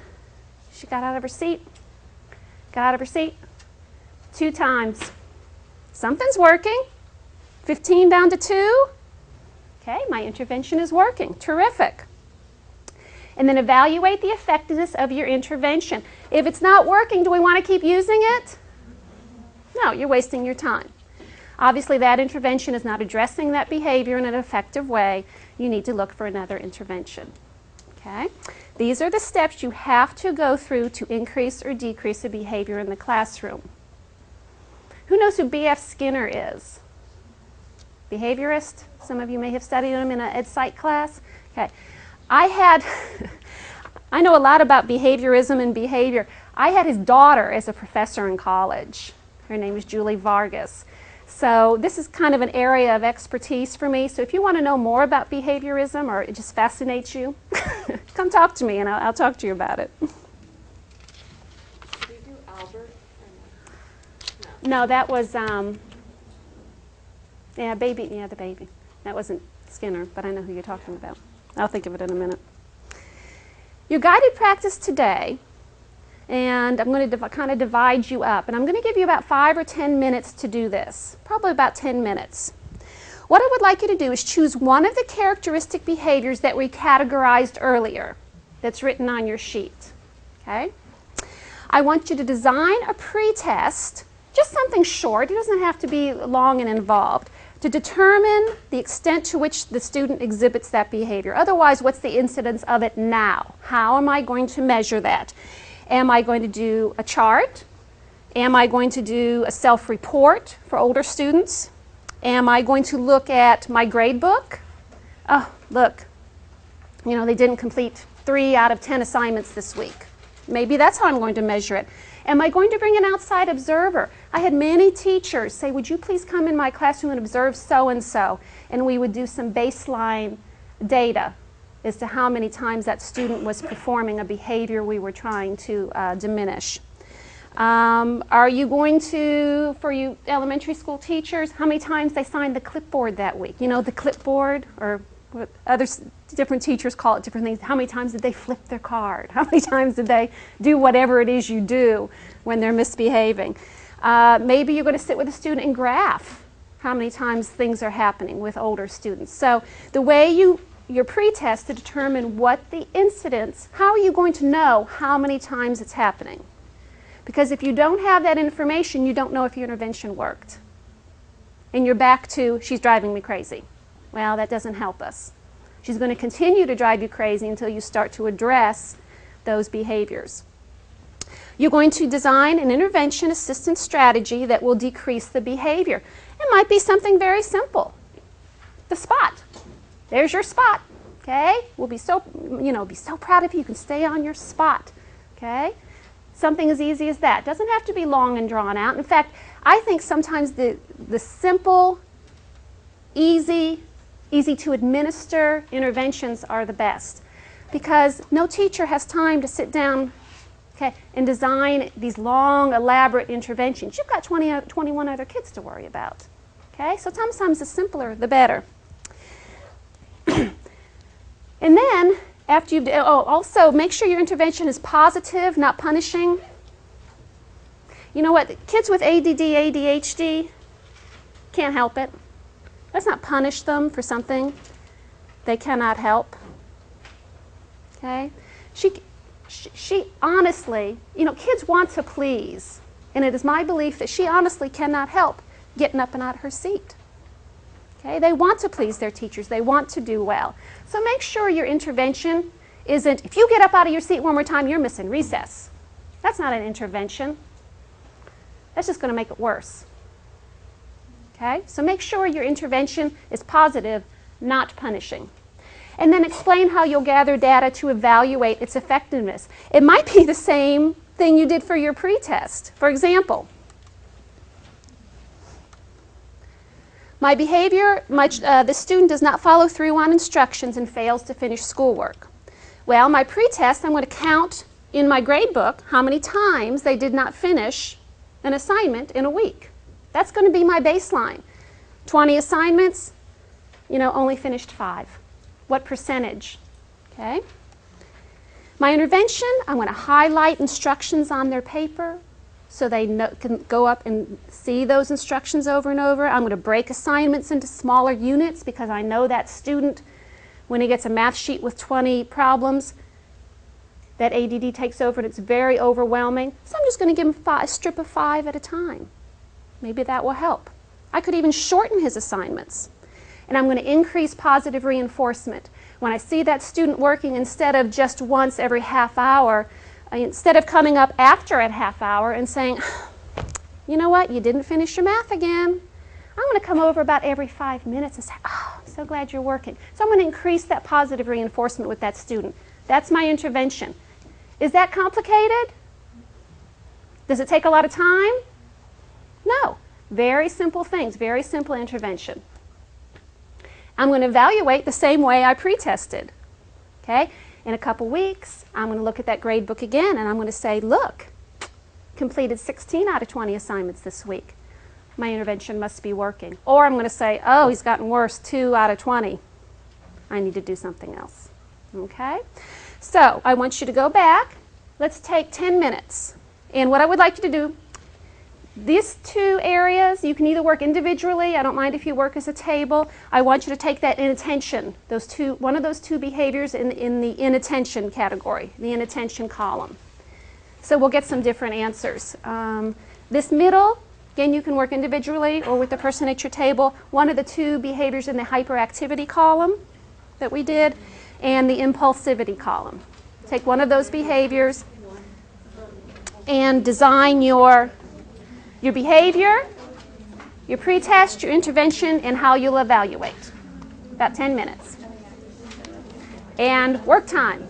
She got out of her seat. Got out of her seat 2 times. Something's working. 15 down to 2. Okay, my intervention is working. Terrific. And then evaluate the effectiveness of your intervention. If it's not working, do we want to keep using it? No, you're wasting your time. Obviously, that intervention is not addressing that behavior in an effective way. You need to look for another intervention. Okay? These are the steps you have to go through to increase or decrease a behavior in the classroom. Who knows who B.F. Skinner is? Behaviorist? Some of you may have studied him in an ed psych class. Okay. I know a lot about behaviorism and behavior. I had his daughter as a professor in college. Her name is Julie Vargas. So this is kind of an area of expertise for me. So if you want to know more about behaviorism, or it just fascinates you, come talk to me and I'll talk to you about it. Did you do Albert? No, that was, the baby. That wasn't Skinner, but I know who you're talking about. I'll think of it in a minute. Your guided practice today, and I'm going to kind of divide you up, and I'm going to give you about 5 or 10 minutes to do this, probably about 10 minutes. What I would like you to do is choose one of the characteristic behaviors that we categorized earlier that's written on your sheet. Okay? I want you to design a pretest, just something short, it doesn't have to be long and involved, to determine the extent to which the student exhibits that behavior. Otherwise, what's the incidence of it now? How am I going to measure that? Am I going to do a chart? Am I going to do a self-report for older students? Am I going to look at my grade book? Oh, look, they didn't complete 3 out of 10 assignments this week. Maybe that's how I'm going to measure it. Am I going to bring an outside observer? I had many teachers say, would you please come in my classroom and observe so-and-so? And we would do some baseline data as to how many times that student was performing a behavior we were trying to diminish. Are you going to, for you elementary school teachers, how many times they signed the clipboard that week? You know, the clipboard, or what different teachers call it different things. How many times did they flip their card? How many times did they do whatever it is you do when they're misbehaving? Maybe you're going to sit with a student and graph how many times things are happening with older students. So the way your pretest to determine what the incidence, how are you going to know how many times it's happening? Because if you don't have that information, you don't know if your intervention worked. And you're back to, she's driving me crazy. Well, that doesn't help us. She's going to continue to drive you crazy until you start to address those behaviors. You're going to design an intervention assistance strategy that will decrease the behavior. It might be something very simple. The spot. There's your spot. Okay? We'll be so, be so proud of you. You can stay on your spot. Okay? Something as easy as that. Doesn't have to be long and drawn out. In fact, I think sometimes the simple, easy to administer interventions are the best, because no teacher has time to sit down, okay, and design these long, elaborate interventions. You've got 21 other kids to worry about. Okay? So sometimes the simpler, the better. And then, after you've, also make sure your intervention is positive, not punishing. You know what? Kids with ADD, ADHD can't help it. Let's not punish them for something they cannot help. Okay? She she honestly, kids want to please. And it is my belief that she honestly cannot help getting up and out of her seat. Okay? They want to please their teachers. They want to do well. So make sure your intervention isn't, if you get up out of your seat one more time, you're missing recess. That's not an intervention. That's just going to make it worse. Okay? So make sure your intervention is positive, not punishing. And then explain how you'll gather data to evaluate its effectiveness. It might be the same thing you did for your pretest. For example, the student does not follow through on instructions and fails to finish schoolwork. Well, my pretest, I'm going to count in my grade book how many times they did not finish an assignment in a week. That's going to be my baseline. 20 assignments, only finished 5. What percentage? Okay. My intervention, I'm going to highlight instructions on their paper so they can go up and see those instructions over and over. I'm going to break assignments into smaller units because I know that student, when he gets a math sheet with 20 problems, that ADD takes over and it's very overwhelming. So I'm just going to give him a strip of 5 at a time. Maybe that will help. I could even shorten his assignments. And I'm going to increase positive reinforcement. When I see that student working, instead of just once every half hour, instead of coming up after a half hour and saying, you know what, you didn't finish your math again, I'm going to come over about every 5 minutes and say, oh, I'm so glad you're working. So I'm going to increase that positive reinforcement with that student. That's my intervention. Is that complicated? Does it take a lot of time? No. Very simple things, very simple intervention. I'm going to evaluate the same way I pre-tested. Okay? In a couple weeks, I'm going to look at that grade book again and I'm going to say, look, completed 16 out of 20 assignments this week. My intervention must be working. Or I'm going to say, oh, he's gotten worse, 2 out of 20. I need to do something else. Okay? So I want you to go back. Let's take 10 minutes. And what I would like you to do, these 2 areas, you can either work individually. I don't mind if you work as a table. I want you to take that inattention, one of those 2 behaviors in the inattention category, the inattention column. So we'll get some different answers. This middle, again, you can work individually or with the person at your table. One of the 2 behaviors in the hyperactivity column that we did, and the impulsivity column. Take one of those behaviors and design your behavior, your pretest, your intervention, and how you'll evaluate. About 10 minutes. And work time.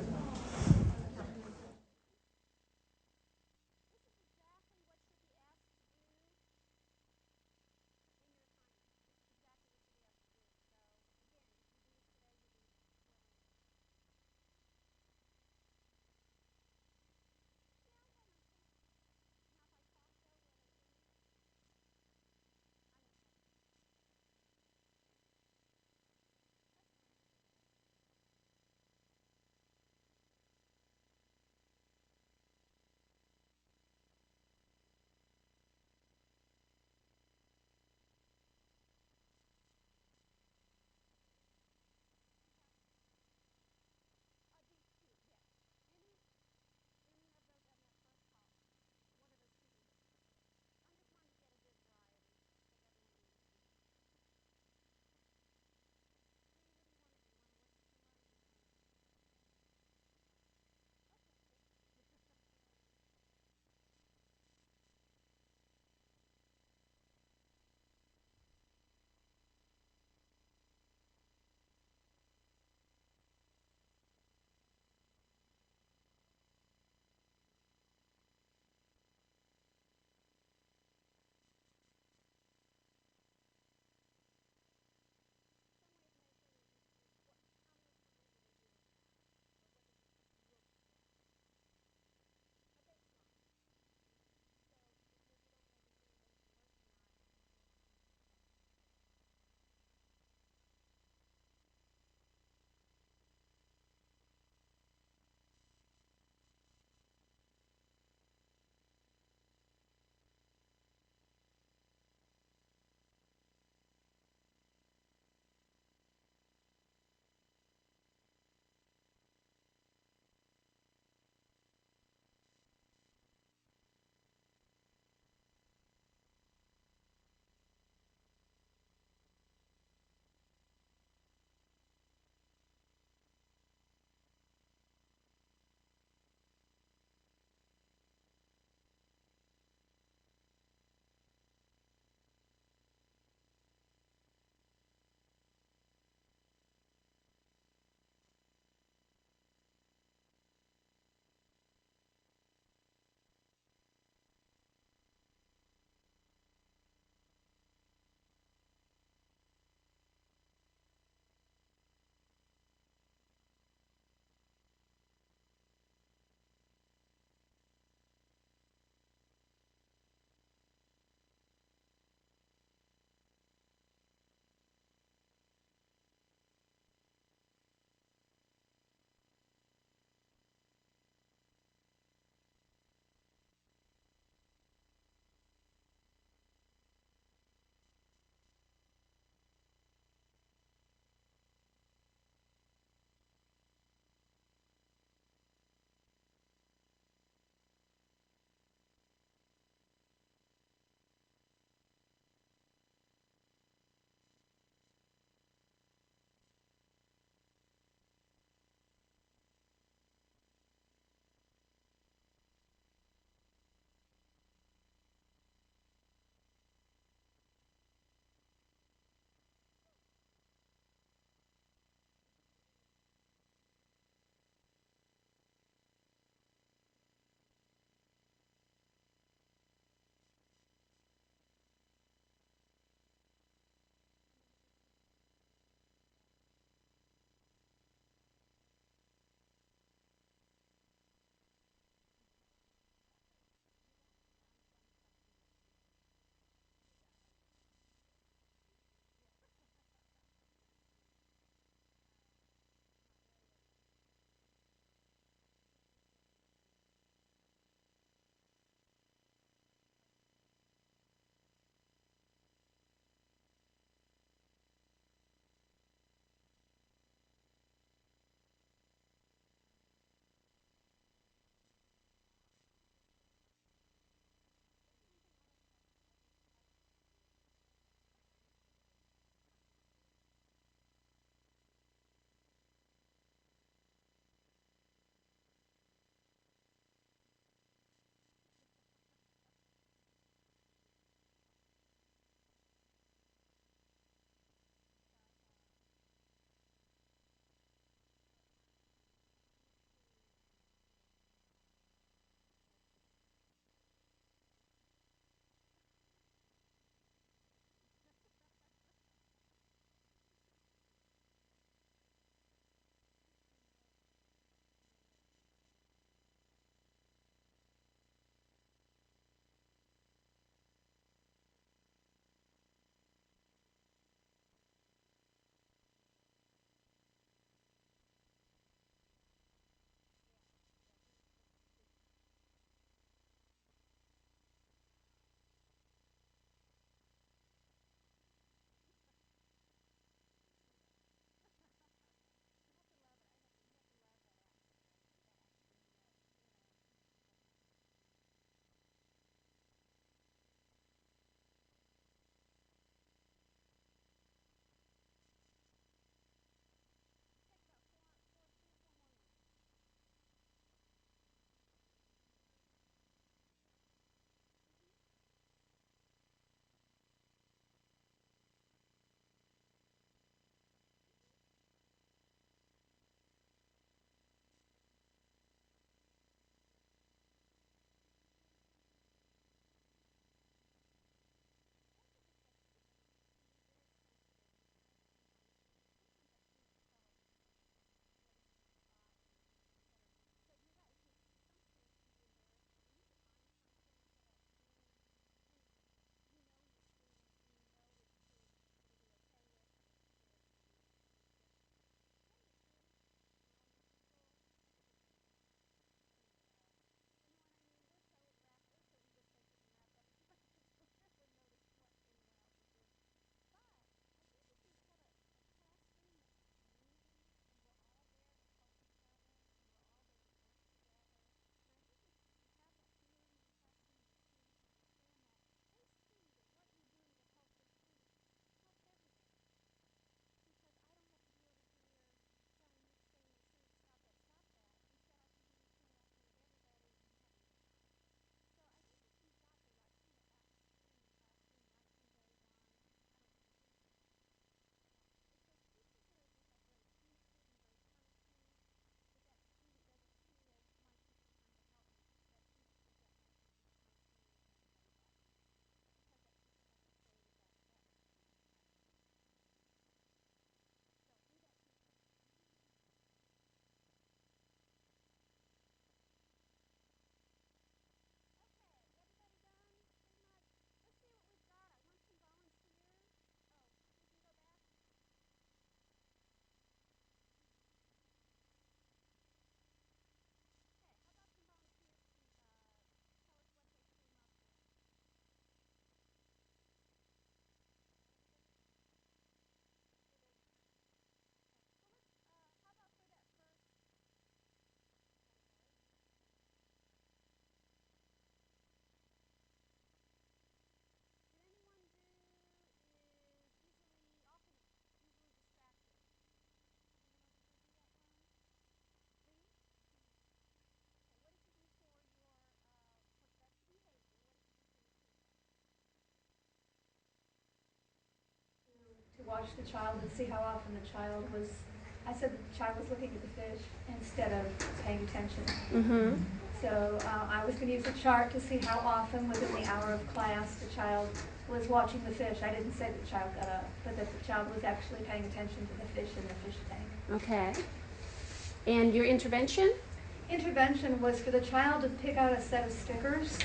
watch the child and see how often the child was, I said the child was looking at the fish instead of paying attention. Mm-hmm. So I was going to use a chart to see how often within the hour of class the child was watching the fish. I didn't say the child got up, but that the child was actually paying attention to the fish in the fish tank. Okay. And your intervention? Intervention was for the child to pick out a set of stickers,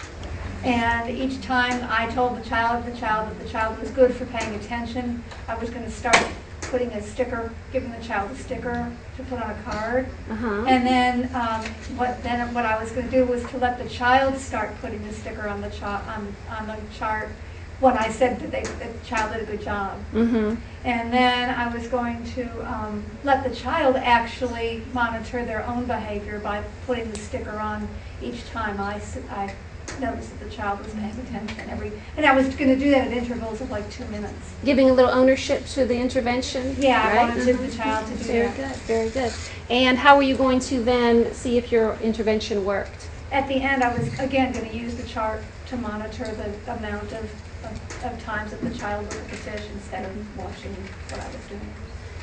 and each time I told the child that the child was good for paying attention, I was going to start putting a sticker, giving the child a sticker to put on a card. Uh-huh. And then what I was going to do was to let the child start putting the sticker on the chart when I said that the child did a good job. Mm-hmm. And then I was going to let the child actually monitor their own behavior by putting the sticker on each time I noticed that the child was paying attention. And I was going to do that at intervals of like 2 minutes. Giving a little ownership to the intervention? Yeah, right? I wanted the child to do Very that. good, very good. And how were you going to then see if your intervention worked? At the end, I was again going to use the chart to monitor the amount of times that the child looked at the fish instead of watching what I was doing.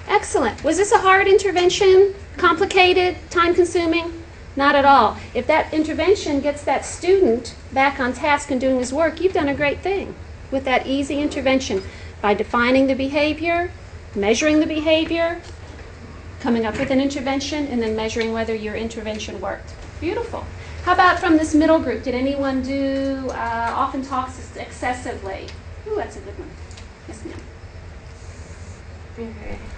Excellent. Was this a hard intervention? Complicated? Time-consuming? Not at all. If that intervention gets that student back on task and doing his work, you've done a great thing with that easy intervention by defining the behavior, measuring the behavior, coming up with an intervention, and then measuring whether your intervention worked. Beautiful. How about from this middle group? Did anyone do often talks excessively? Ooh, that's a good one. Yes, ma'am.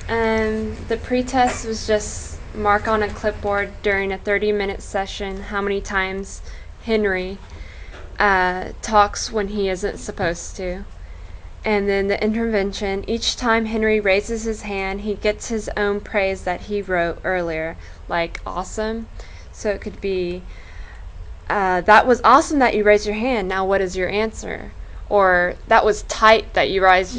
Okay. The pretest was just mark on a clipboard during a 30-minute session how many times Henry talks when he isn't supposed to. And then the intervention, each time Henry raises his hand, he gets his own praise that he wrote earlier, like awesome. So it could be, that was awesome that you raised your hand, now what is your answer? Or that was tight that you raised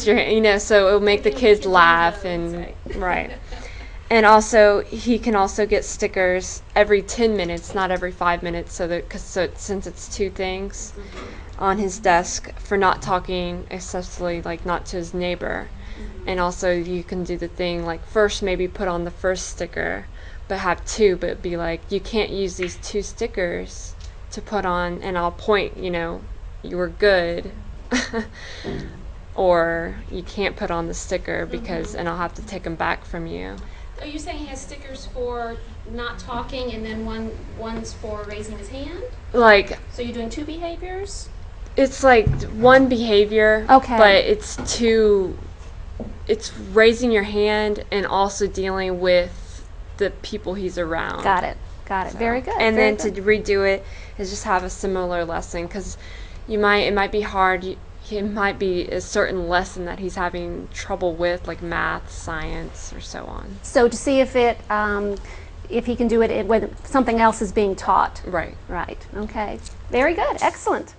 your hand, so it will make the kids laugh. And right. And also, he can also get stickers every 10 minutes, not every 5 minutes, since it's two things on his desk for not talking excessively, like not to his neighbor. And also, you can do the thing, like first maybe put on the first sticker, but have two, but be like, you can't use these two stickers to put on, and I'll point, you were good. Or you can't put on the sticker because, and I'll have to take them back from you. Are you saying he has stickers for not talking and then one's for raising his hand? Like, so you're doing two behaviors? It's like one behavior, okay, but it's raising your hand and also dealing with the people he's around. Got it. So, very good. And very then good. to redo it is just have a similar lesson, because it might be hard. It might be a certain lesson that he's having trouble with, like math, science, or so on. So to see if he can do it when something else is being taught. Right. Right. Okay. Very good. Excellent.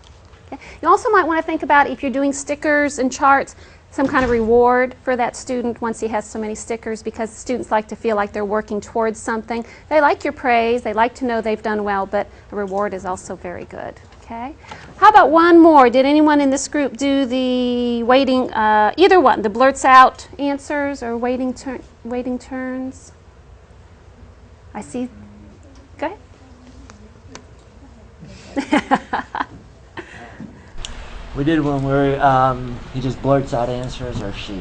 Okay. You also might want to think about, if you're doing stickers and charts, some kind of reward for that student once he has so many stickers, because students like to feel like they're working towards something. They like your praise. They like to know they've done well, but a reward is also very good. Okay. How about one more? Did anyone in this group do the waiting, either one, the blurts out answers or waiting turns? I see. Go ahead. We did one where he just blurts out answers, or she.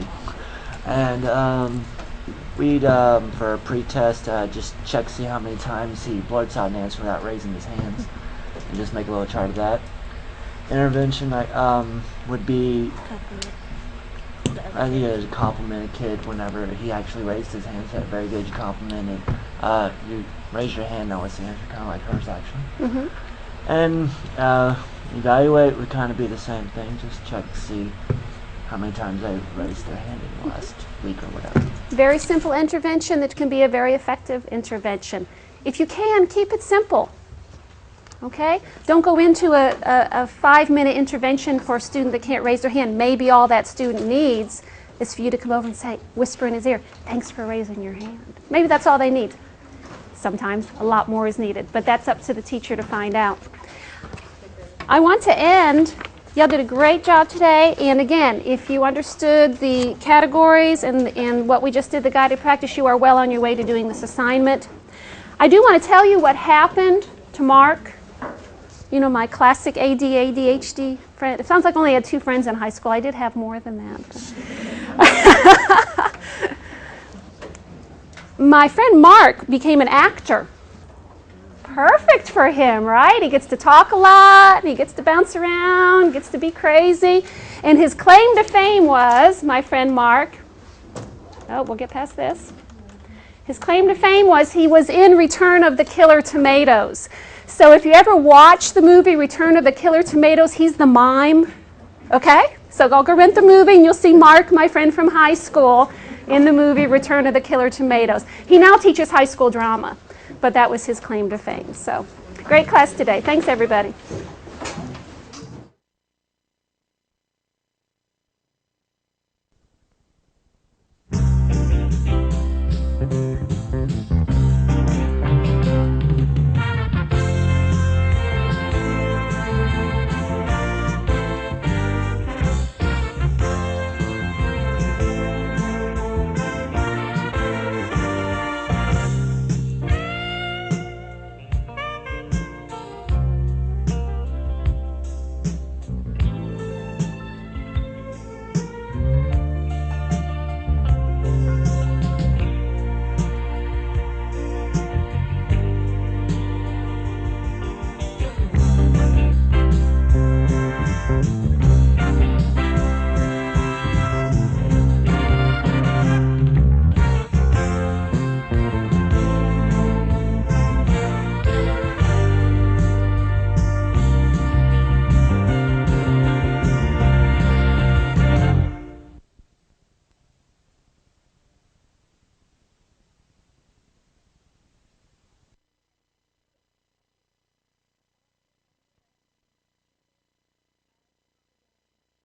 And we'd, for a pre-test, just check, see how many times he blurts out an answer without raising his hands. And just make a little chart of that. Intervention would be, I think it was compliment a kid whenever he actually raised his hand, said very good, you complimented. You raise your hand, now what's the answer, kind of like hers actually. Mm-hmm. And evaluate would kind of be the same thing, just check to see how many times they raised their hand in the last week or whatever. Very simple intervention that can be a very effective intervention. If you can, keep it simple. Okay? Don't go into a 5-minute intervention for a student that can't raise their hand. Maybe all that student needs is for you to come over and say, whisper in his ear, thanks for raising your hand. Maybe that's all they need. Sometimes a lot more is needed, but that's up to the teacher to find out. I want to end Y'all did a great job today. And again, if you understood the categories and what we just did, the guided practice, you are well on your way to doing this assignment. I do want to tell you what happened to Mark. You know, my classic AD, ADHD friend. It sounds like I only had 2 friends in high school. I did have more than that. My friend Mark became an actor. Perfect for him, right? He gets to talk a lot, he gets to bounce around, gets to be crazy. And his claim to fame was, my friend Mark, oh, we'll get past this. His claim to fame was he was in Return of the Killer Tomatoes. So if you ever watch the movie Return of the Killer Tomatoes, he's the mime, okay? So go rent the movie and you'll see Mark, my friend from high school, in the movie Return of the Killer Tomatoes. He now teaches high school drama. But that was his claim to fame. So, great class today. Thanks, everybody.